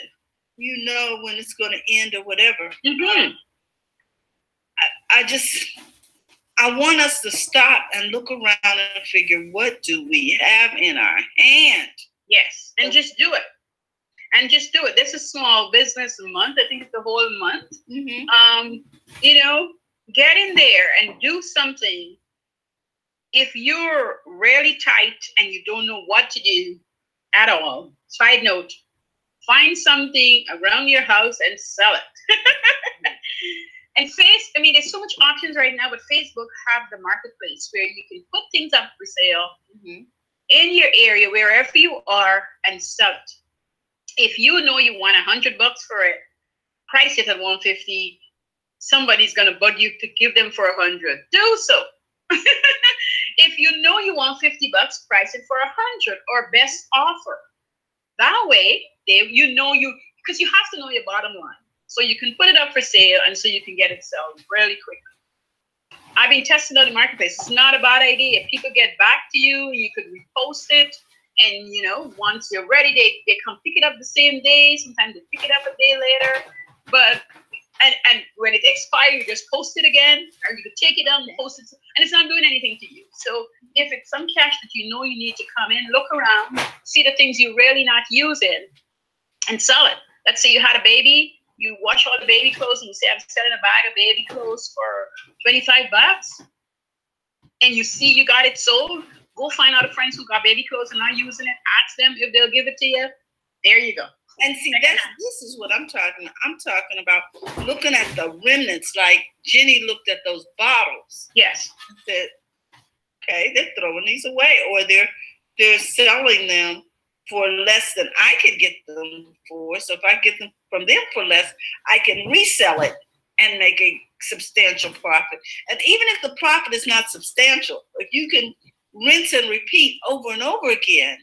Speaker 1: You know when it's going to end or whatever. I want us to stop and look around and figure, what do we have in our hand?
Speaker 2: Yes, and just do it. And just do it. This is Small Business Month. I think it's the whole month. You know, get in there and do something. If you're really tight and you don't know what to do at all, side note, find something around your house and sell it. And there's so much options right now, but Facebook have the marketplace where you can put things up for sale in your area, wherever you are, and sell it. If you know you want $100 for it, price it at $150. Somebody's gonna bug you to give them for $100. Do so. If you know you want $50, price it for 100 or best offer. That way, because you have to know your bottom line. So you can put it up for sale and so you can get it sold really quickly. I've been testing on the marketplace. It's not a bad idea. If people get back to you, you could repost it. And, once you're ready, they come pick it up the same day. Sometimes they pick it up a day later. But and when it expires, you just post it again, or you could take it down and post it, and it's not doing anything to you. So if it's some cash that you need to come in, look around, see the things you're really not using, and sell it. Let's say you had a baby, you wash all the baby clothes, and you say, I'm selling a bag of baby clothes for $25, and you see you got it sold. Go find other friends who got baby clothes and not using it. Ask them if they'll give it to you. There you go.
Speaker 1: And see, this is what I'm talking. I'm talking about looking at the remnants. Like Jenny looked at those bottles.
Speaker 2: Yes.
Speaker 1: And said, okay, they're throwing these away, or they're selling them for less than I could get them for. So if I get them from them for less, I can resell it and make a substantial profit. And even if the profit is not substantial, if you can rinse and repeat over and over again,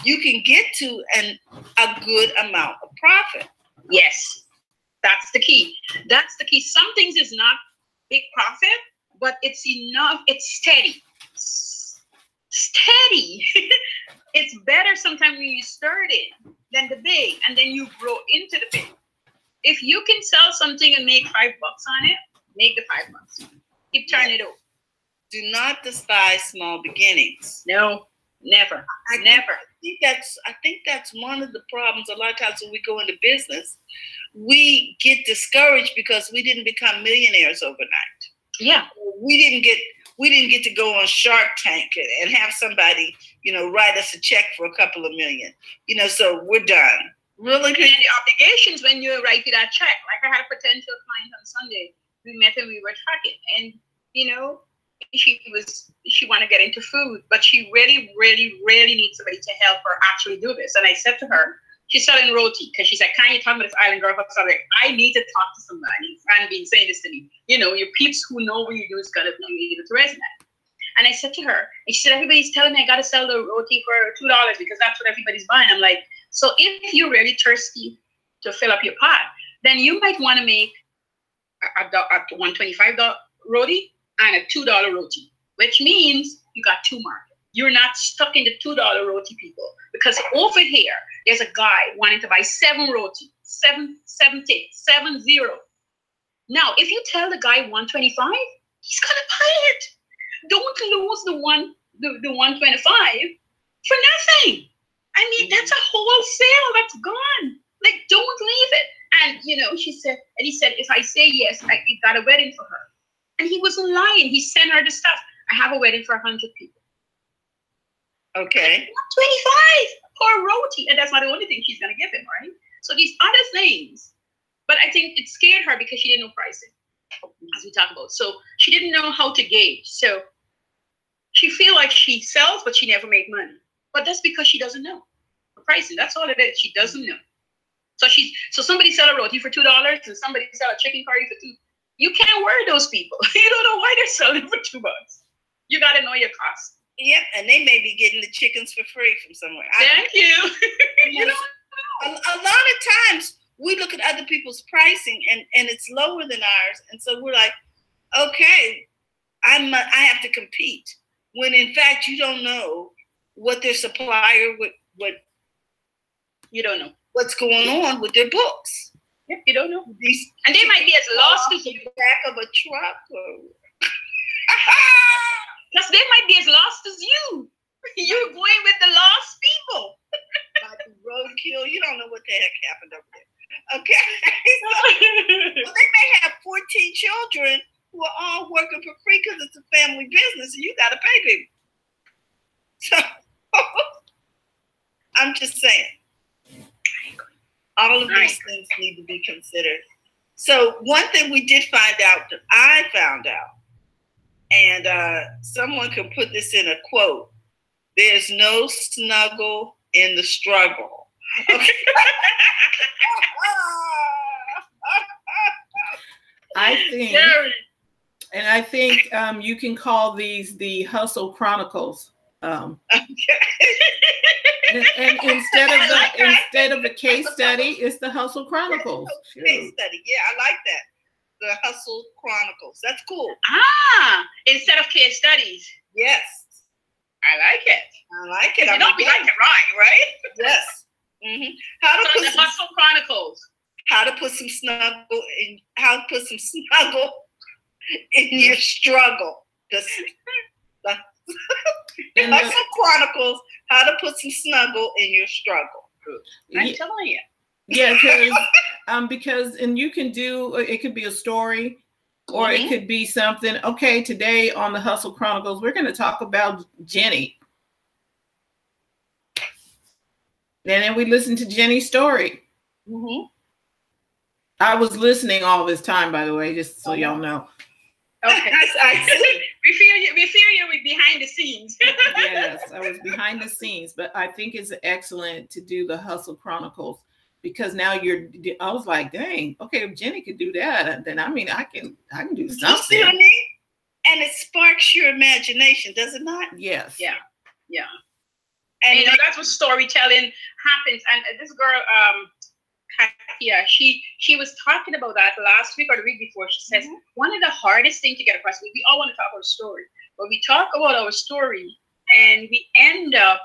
Speaker 1: you can get to a good amount of profit.
Speaker 2: Yes, that's the key. That's the key. Some things is not big profit, but it's enough. It's steady. Steady. It's better sometimes when you start it than the big, and then you grow into the big. If you can sell something and make $5 on it, make the $5. Keep turning it over.
Speaker 1: Do not despise small beginnings.
Speaker 2: No. Never.
Speaker 1: I think that's one of the problems. A lot of times when we go into business, we get discouraged because we didn't become millionaires overnight.
Speaker 2: Yeah.
Speaker 1: We didn't get to go on Shark Tank and have somebody, write us a check for a couple of million. So we're done. Really?
Speaker 2: And then the obligations when you write that check. Like I had a potential client on Sunday. We met and we were talking, and she wanted to get into food, but she really, really, really needs somebody to help her actually do this. And I said to her, she's selling roti, because she's like, can you talk about this island girl? So I'm like, I need to talk to somebody. Fran been saying this to me. Your peeps who know what you do is gonna be able to resonate. And I said to her, and she said, everybody's telling me I gotta sell the roti for $2 because that's what everybody's buying. I'm like, so if you're really thirsty to fill up your pot, then you might want to make a $125 roti and a $2 roti, which means you got two markets. You're not stuck in the $2 roti, people, because over here there's a guy wanting to buy 7 roti, 770. Now, if you tell the guy 125, he's gonna buy it. Don't lose the 125 for nothing. I mean, that's a wholesale. That's gone. Like, don't leave it. And she said, and he said, if I say yes, he got a wedding for her. And he wasn't lying. He sent her the stuff. I have a wedding for 100 people.
Speaker 1: Okay.
Speaker 2: 25 for roti. And that's not the only thing she's going to give him, right? So these other things. But I think it scared her because she didn't know pricing, as we talk about. So she didn't know how to gauge. So she feel like she sells, but she never make money. But that's because she doesn't know the pricing. That's all it is. She doesn't know. So somebody sell a roti for $2 and somebody sell a chicken curry for $2. You can't worry those people. You don't know why they're selling for $2. You got to know your cost.
Speaker 1: Yep, and they may be getting the chickens for free from somewhere.
Speaker 2: Thank you. You don't
Speaker 1: know. A lot of times we look at other people's pricing and it's lower than ours, and so we're like, okay, I have to compete. When in fact you don't know what their supplier what you don't know what's going on with their books.
Speaker 2: Yep, you don't know. And they might be as lost as you.
Speaker 1: Back of a truck.
Speaker 2: Plus, they might be as lost as you. You're going with the lost people.
Speaker 1: Like roadkill. You don't know what the heck happened over there. Okay. So, they may have 14 children who are all working for free because it's a family business and you got to pay people. So, I'm just saying. All of these things need to be considered. So one thing we did find out, that I found out, and someone can put this in a quote, there's no snuggle in the struggle. Okay.
Speaker 3: I think, And I think you can call these the Hustle Chronicles. And instead of a case study, it's the Hustle Chronicles.
Speaker 1: Case study, yeah, I like that. The Hustle Chronicles. That's cool.
Speaker 2: Instead of case studies.
Speaker 1: Yes,
Speaker 2: I like it.
Speaker 1: I like it.
Speaker 2: You know, we like to rhyme, right?
Speaker 1: Yes. Mm-hmm. How to
Speaker 2: put the Hustle Chronicles.
Speaker 1: How to put some snuggle in. How to put some snuggle in your struggle. The Hustle Chronicles. How to put some snuggle in your struggle.
Speaker 2: I'm telling you.
Speaker 3: Yeah, because and you can do it. Could be a story, or it could be something. Okay, today on the Hustle Chronicles, we're going to talk about Jenny, and then we listen to Jenny's story. I was listening all this time, by the way, just so y'all know.
Speaker 2: Okay, I see. We feel you with behind the scenes.
Speaker 3: Yes, I was behind the scenes, but I think it's excellent to do the Hustle Chronicles. Because now I was like, dang, okay, if Jenny could do that, then I mean, I can do something.
Speaker 1: You see what I mean? And it sparks your imagination, does it not?
Speaker 3: Yes.
Speaker 2: Yeah. And you know, that's what storytelling happens. And this girl, Katia, she was talking about that last week or the week before. She says one of the hardest things to get across, we all want to talk about a story, but we talk about our story and we end up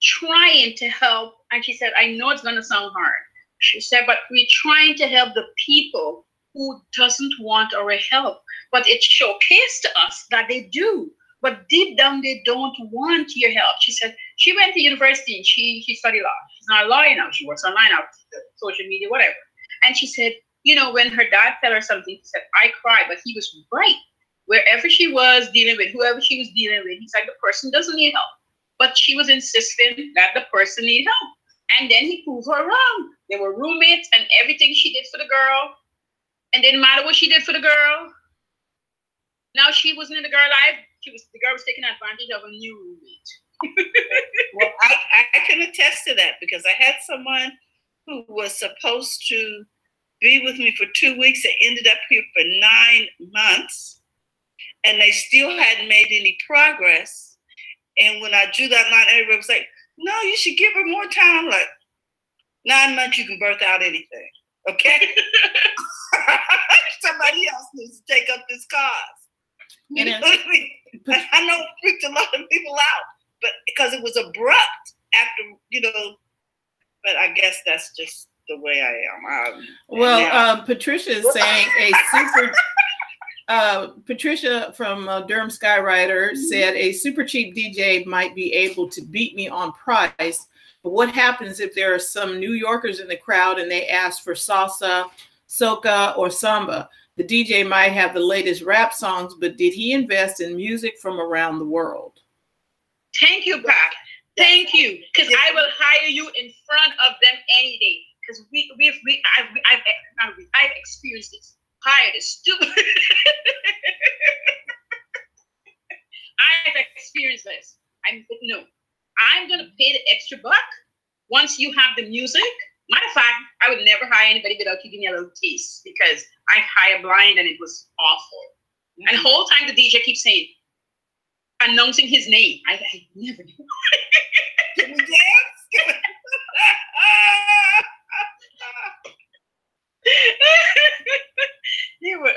Speaker 2: trying to help. And she said, I know it's going to sound hard. She said, but we're trying to help the people who doesn't want our help. But it showcased to us that they do. But deep down, they don't want your help. She said she went to university and she studied law. She's not a lawyer now. She works online now, social media, whatever. And she said, you know, when her dad tell her something, she said, I cried, but he was right. Wherever she was dealing with, whoever she was dealing with, he's like, the person doesn't need help. But she was insisting that the person needed help. And then he proved her wrong. They were roommates and everything she did for the girl. And didn't matter what she did for the girl. Now she wasn't in the girl's life. The girl was taking advantage of a new roommate.
Speaker 1: Well, I can attest to that because I had someone who was supposed to be with me for 2 weeks and ended up here for 9 months. And they still hadn't made any progress. And when I drew that line, everybody was like, no, you should give her more time. Like, 9 months, you can birth out anything. Okay? Somebody else needs to take up this cause. You know what I mean? I know it freaked a lot of people out, but because it was abrupt after, you know, but I guess that's just the way I am.
Speaker 3: Patricia is saying Patricia from Durham Skywriter said a super cheap DJ might be able to beat me on price, but what happens if there are some New Yorkers in the crowd and they ask for salsa, soca, or samba? The DJ might have the latest rap songs, but did he invest in music from around the world?
Speaker 2: Thank you, Pat. Thank you, because I will hire you in front of them any day. Because I've experienced this. Hired is stupid. I've experienced this. I'm gonna pay the extra buck once you have the music. Matter of fact, I would never hire anybody without giving me a little taste because I hired blind and it was awful. And the whole time the DJ keeps saying, announcing his name. I never knew.
Speaker 1: Can we dance?
Speaker 2: You were,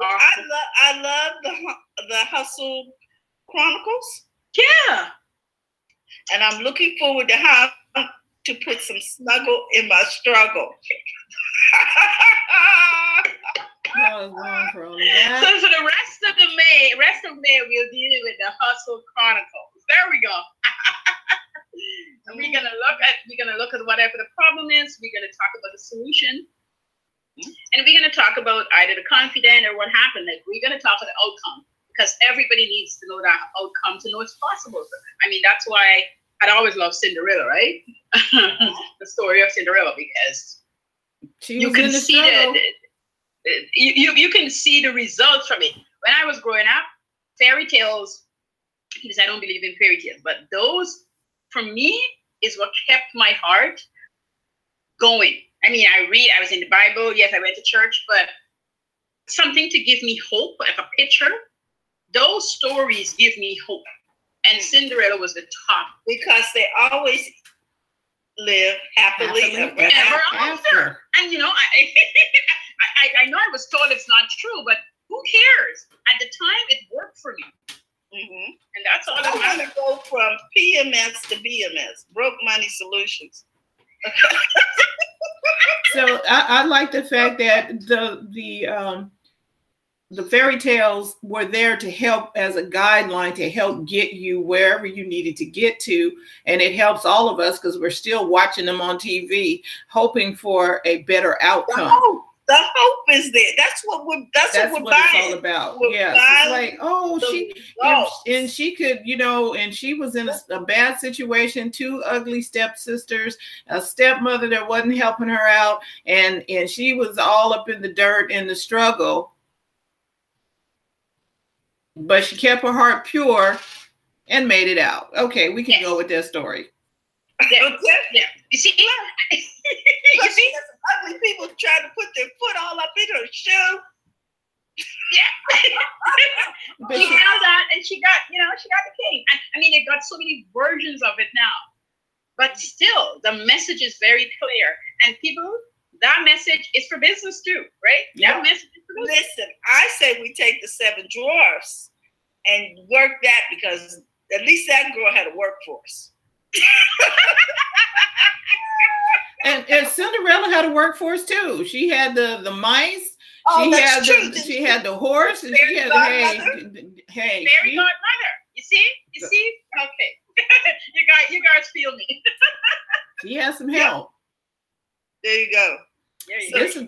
Speaker 1: I love the Hustle Chronicles.
Speaker 2: Yeah.
Speaker 1: And I'm looking forward to how to put some snuggle in my struggle.
Speaker 3: That was wrong for all of that.
Speaker 2: So for the rest of May, we'll deal with the Hustle Chronicles. There we go. And we're gonna look at whatever the problem is. We're gonna talk about the solution, and we're gonna talk about either the confident or what happened. Like we're gonna talk about the outcome because everybody needs to know that outcome to know it's possible. I mean, that's why I'd always love Cinderella, right? The story of Cinderella, because you can see you can see the results from it. When I was growing up, fairy tales, because I don't believe in fairy tales, but those, for me, is what kept my heart going. I mean, I was in the Bible, yes, I went to church, but something to give me hope, like a picture, those stories give me hope. And Cinderella was the top.
Speaker 1: Because they always live happily ever after.
Speaker 2: And you know, I know I was told it's not true, but who cares? At the time, it worked for me.
Speaker 1: Mm-hmm.
Speaker 2: And that's all
Speaker 1: I want to go from PMS to BMS, Broke Money Solutions.
Speaker 3: So I like the fact that the fairy tales were there to help as a guideline to help get you wherever you needed to get to. And it helps all of us because we're still watching them on TV, hoping for a better outcome.
Speaker 1: The hope is there. That's what we're buying.
Speaker 3: It's all about. Yeah. It's like, oh, she could, you know, and she was in a bad situation, 2 ugly stepsisters, a stepmother that wasn't helping her out, and she was all up in the dirt in the struggle. But she kept her heart pure and made it out. Okay, we can go with that story.
Speaker 2: Yeah. You see?
Speaker 1: You see, ugly people trying to put their foot all up in her shoe.
Speaker 2: Yeah. But she held that, and she got the king. I mean, it got so many versions of it now. But still, the message is very clear. And people, that message is for business too, right?
Speaker 1: Yeah.
Speaker 2: That message is for business.
Speaker 1: Listen, I say we take the 7 dwarfs and work that, because at least that girl had a workforce.
Speaker 3: And Cinderella had a workforce too. She had the mice. She had the horse, and she had hey.
Speaker 2: Fairy godmother. You see? Okay. you guys feel me.
Speaker 3: She has some help.
Speaker 1: There you go.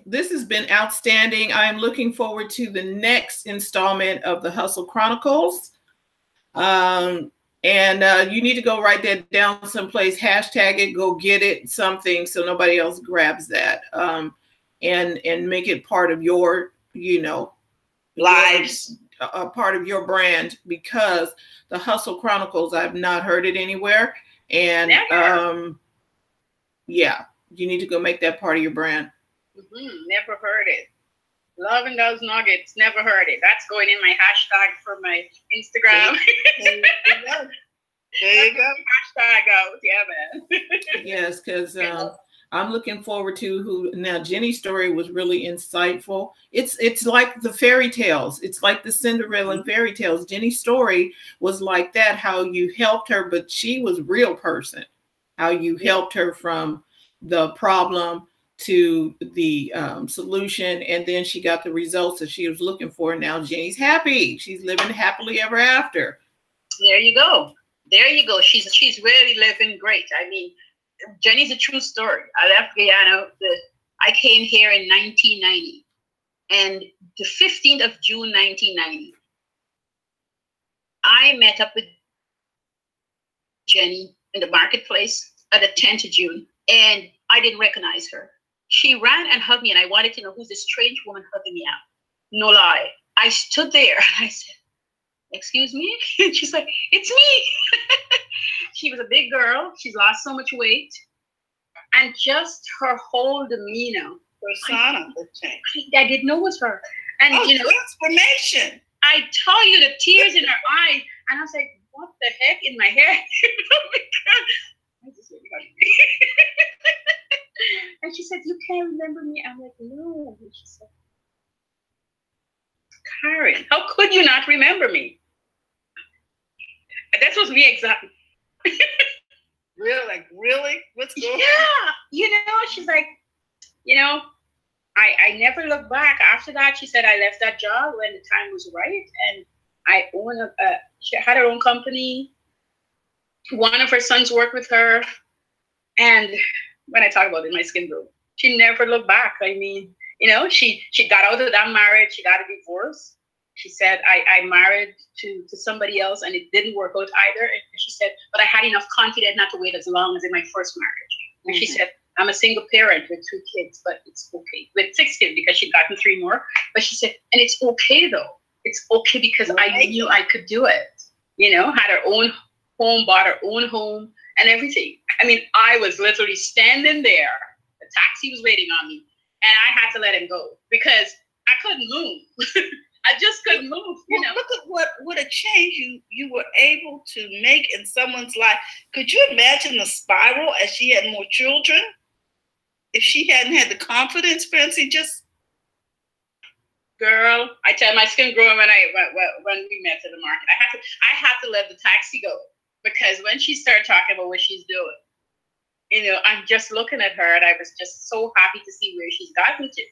Speaker 3: This has been outstanding. I am looking forward to the next installment of the Hustle Chronicles. And you need to go write that down someplace, hashtag it, go get it, something, so nobody else grabs that. And make it part of your,
Speaker 1: lives,
Speaker 3: a part of your brand, because the Hustle Chronicles, I've not heard it anywhere. And yeah, you need to go make that part of your brand.
Speaker 2: Never heard it. Loving those nuggets. Never heard it. That's going in my hashtag for my Instagram.
Speaker 1: There you go.
Speaker 2: Hashtag out. Yeah, man.
Speaker 3: Yes, because I'm looking forward to now Jenny's story was really insightful. It's like the fairy tales. It's like the Cinderella fairy tales. Jenny's story was like that, how you helped her, but she was a real person. How you helped her from the problem to the solution, and then she got the results that she was looking for. Now Jenny's happy. She's living happily ever after.
Speaker 2: There you go. There you go. She's really living great. I mean, Jenny's a true story. I left Guyana. I came here in 1990, and the 15th of June 1990, I met up with Jenny in the marketplace at the 10th of June, and I didn't recognize her. She ran and hugged me, and I wanted to know who's this strange woman hugging me out. No lie. I stood there and I said, "Excuse me?" And she's like, "It's me." She was a big girl. She's lost so much weight. And just her whole demeanor.
Speaker 1: Persona.
Speaker 2: I didn't know it was her. And
Speaker 1: transformation.
Speaker 2: I tell you, the tears in her eyes. And I was like, what the heck in my head? Oh my God. I just really got it. And she said, "You can't remember me?" I'm like, "No." And she said, "Caren, how could you not remember me?" That was me exactly.
Speaker 1: Really? What's going on?
Speaker 2: Yeah. She's like, I never looked back. After that, she said, I left that job when the time was right. And I own she had her own company. One of her sons worked with her. And when I talk about it, my skin broke. She never looked back. I mean, she got out of that marriage. She got a divorce. She said, I married to somebody else, and it didn't work out either. And she said, but I had enough confidence not to wait as long as in my first marriage. And she said, I'm a single parent with 2 kids, but it's okay. With 6 kids, because she'd gotten 3 more. But she said, and it's okay though. It's okay because I knew I could do it. Had her own home, bought her own home and everything. I mean, I was literally standing there. The taxi was waiting on me, and I had to let him go because I couldn't move. I just couldn't move. You know,
Speaker 1: look at what a change you were able to make in someone's life. Could you imagine the spiral as she had more children? If she hadn't had the confidence, Francie, just
Speaker 2: girl, I tell my skin growing when we met at the market. I had to let the taxi go, because when she started talking about what she's doing, you know, I'm just looking at her and I was just so happy to see where she's gotten to.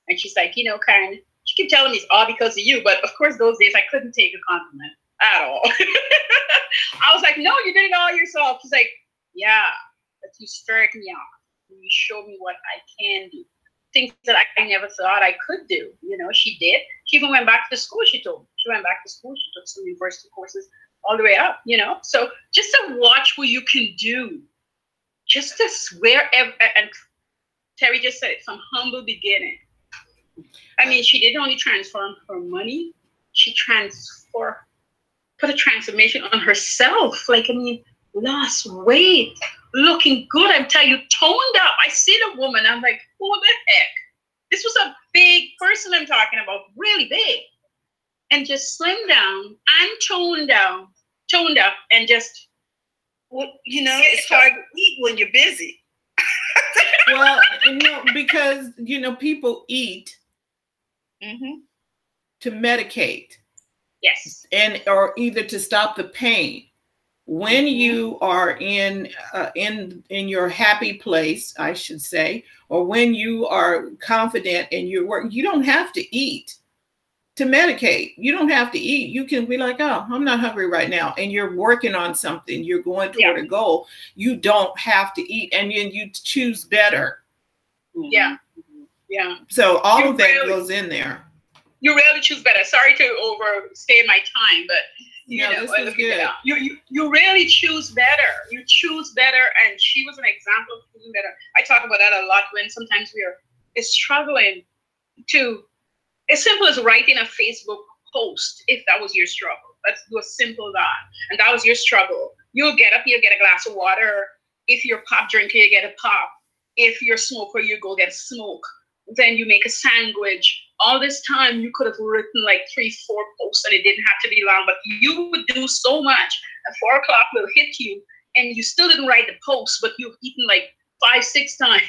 Speaker 2: And she's like, you know, Karen, she kept telling me it's all because of you. But of course, those days I couldn't take a compliment at all. I was like, no, you did it all yourself. She's like, yeah, but you stirred me off. You showed me what I can do. Things that I never thought I could do. You know, she did. She even went back to school, she told me. She went back to school. She took some university courses all the way up, you know. So just to watch what you can do. Just to swear, and Terry just said it, from humble beginning. I mean, she didn't only transform her money, she put a transformation on herself. Like, I mean, lost weight, looking good. I'm telling you, toned up. I see the woman, I'm like, who the heck? This was a big person I'm talking about, really big. And just slimmed down and toned up, and just,
Speaker 1: well, you know, it's hard to eat when you're busy.
Speaker 3: Well, you know, because, you know, people eat to medicate.
Speaker 2: Yes.
Speaker 3: Or either to stop the pain. When you are in your happy place, I should say, or when you are confident in your work, you don't have to eat to medicate. You don't have to eat. You can be like, oh, I'm not hungry right now. And you're working on something. You're going toward a goal. You don't have to eat, and then you choose better.
Speaker 2: Yeah. Yeah.
Speaker 3: So all of that goes in there.
Speaker 2: You really choose better. Sorry to overstay my time, but you know,
Speaker 3: this is good.
Speaker 2: You really choose better. You choose better, and she was an example of choosing better. I talk about that a lot when sometimes we are struggling to, as simple as writing a Facebook post. If that was your struggle, let's do a simple that, and that was your struggle. You'll get up, you'll get a glass of water. If you're a pop drinker, you get a pop. If you're a smoker, you go get a smoke. Then you make a sandwich. All this time, you could have written like 3-4 posts, and it didn't have to be long, but you would do so much. At 4 o'clock will hit you, and you still didn't write the post, but you've eaten like 5-6 times.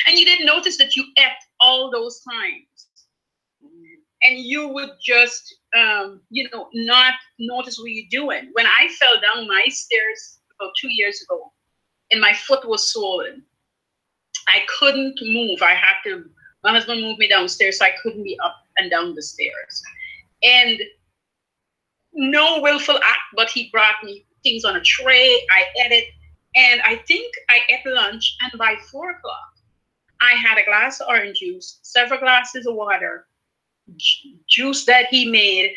Speaker 2: And you didn't notice that you ate all those times. And you would just, you know, not notice what you're doing. When I fell down my stairs about 2 years ago, and my foot was swollen, I couldn't move. My husband moved me downstairs, so I couldn't be up and down the stairs. And no willful act, but he brought me things on a tray. I ate it, and I think I ate lunch, and by 4 o'clock, I had a glass of orange juice, several glasses of water, juice that he made,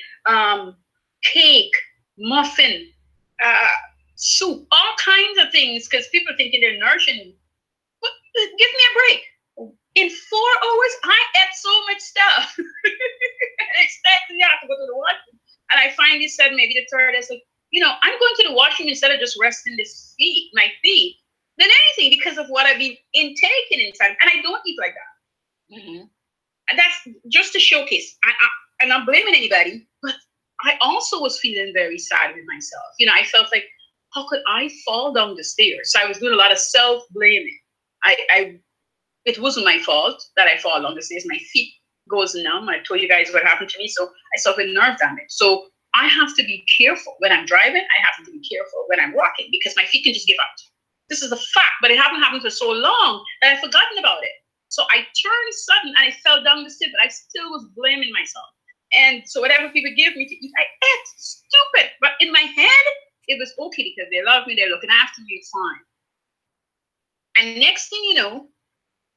Speaker 2: cake, muffin, soup, all kinds of things, because people thinking they're nourishing you. But give me a break. In 4 hours, I ate so much stuff. And expecting you have to go to the washroom. And I finally said, maybe the third, I said, you know, I'm going to the washroom instead of just resting my feet, than anything, because of what I've been intaking inside. And I don't eat like that. And that's just to showcase. I'm not blaming anybody, but I also was feeling very sad with myself. You know, I felt like, how could I fall down the stairs? So I was doing a lot of self-blaming. It wasn't my fault that I fall down the stairs. My feet goes numb. I told you guys what happened to me. So I suffered nerve damage. So I have to be careful when I'm driving. I have to be careful when I'm walking, because my feet can just give out. This is a fact, but it hadn't happened for so long that I'd forgotten about it. So I turned sudden and I fell down the stairs, but I still was blaming myself. And so whatever people give me to eat, I ate. Stupid. But in my head, it was okay, because they love me. They're looking after me. It's fine. And next thing you know,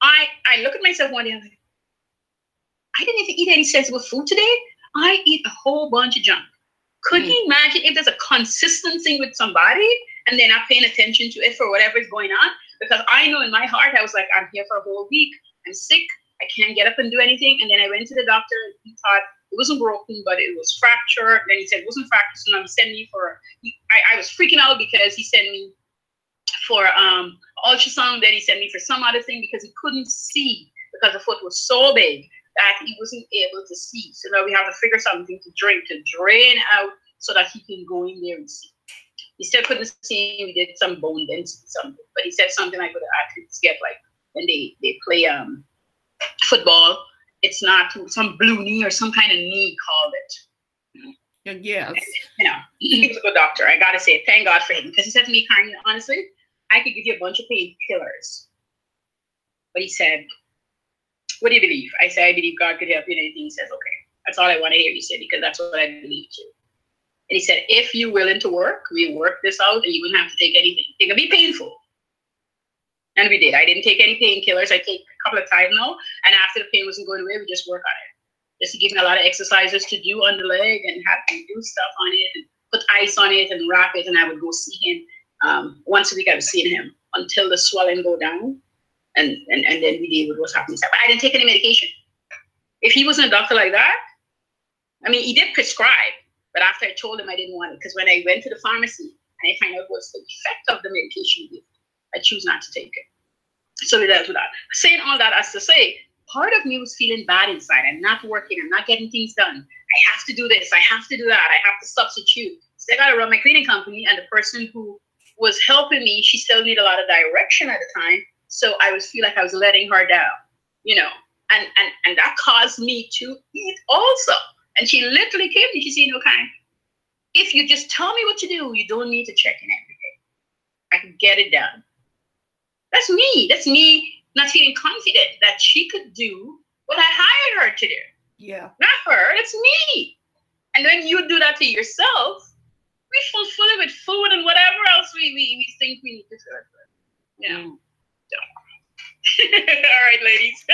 Speaker 2: I look at myself one day, I'm like, I didn't even eat any sensible food today. I eat a whole bunch of junk. Could you imagine if there's a consistent thing with somebody and they're not paying attention to it for whatever is going on? Because I know in my heart, I was like, I'm here for a whole week. I'm sick. I can't get up and do anything. And then I went to the doctor, and he thought it wasn't broken, but it was fractured. Then he said it wasn't fractured, so now he sent me for, I was freaking out, because he sent me for ultrasound. Then he sent me for some other thing, because he couldn't see, because the foot was so big. that he wasn't able to see. So now we have to figure something to drink to drain out so that he can go in there and see. He still couldn't see. We did some bone density something, but he said something like what the athletes get, like when they play football, it's not some blue knee or some kind of knee called it.
Speaker 3: Yes.
Speaker 2: And, you know, he was a good doctor. I gotta say, thank God for him, because he said to me, Karen, honestly, I could give you a bunch of painkillers. But he said, what do you believe? I said, I believe God could help you in anything. He says, okay, that's all I want to hear, he said, because that's what I believe too. And he said, if you're willing to work, we work this out and you wouldn't have to take anything. It could be painful. And we did. I didn't take any painkillers. I take a couple of times now. And after the pain wasn't going away, we just work on it. Just to give me a lot of exercises to do on the leg and have to do stuff on it and put ice on it and wrap it. And I would go see him. Once a week, I was seeing him until the swelling go down. And then we deal with what's happening. But I didn't take any medication. If he wasn't a doctor like that, I mean, he did prescribe. But after I told him I didn't want it, because when I went to the pharmacy and I found out what's the effect of the medication, I choose not to take it. So we dealt with that. Saying all that as to say, part of me was feeling bad inside. I'm not working. I'm not getting things done. I have to do this. I have to do that. I have to substitute. So I got to run my cleaning company. And the person who was helping me, she still needed a lot of direction at the time. So I was feel like I was letting her down, you know, and that caused me to eat also. And she literally came to me. She said, you know, Karen, if you just tell me what to do, you don't need to check in every day. I can get it done. That's me. That's me not feeling confident that she could do what I hired her to do.
Speaker 3: Yeah.
Speaker 2: Not her. That's me. And when you do that to yourself, we fulfill it with food and whatever else we think we need to fill it with. You know? All right, ladies.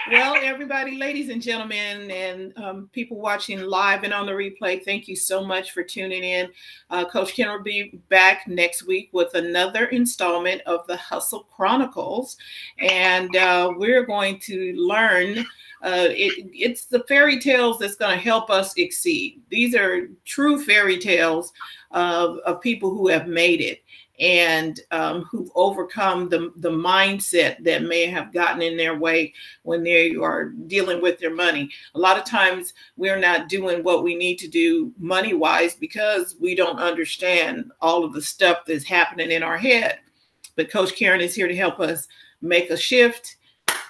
Speaker 3: Well, everybody, ladies and gentlemen, and people watching live and on the replay, thank you so much for tuning in. Coach Ken will be back next week with another installment of the Hustle Chronicles, and we're going to learn. It's the fairy tales that's going to help us exceed. These are true fairy tales of people who have made it and who've overcome the mindset that may have gotten in their way when they are dealing with their money. A lot of times we're not doing what we need to do money-wise because we don't understand all of the stuff that's happening in our head. But Coach Caren is here to help us make a shift,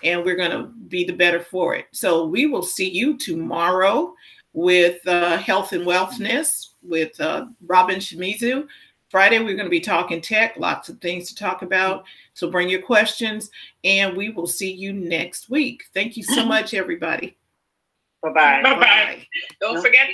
Speaker 3: and we're going to be the better for it. So we will see you tomorrow with Health and Wellness with Robin Shimizu. Friday, we're going to be talking tech, lots of things to talk about. So bring your questions, and we will see you next week. Thank you so much, everybody.
Speaker 1: Bye-bye.
Speaker 2: Bye-bye. Don't forget to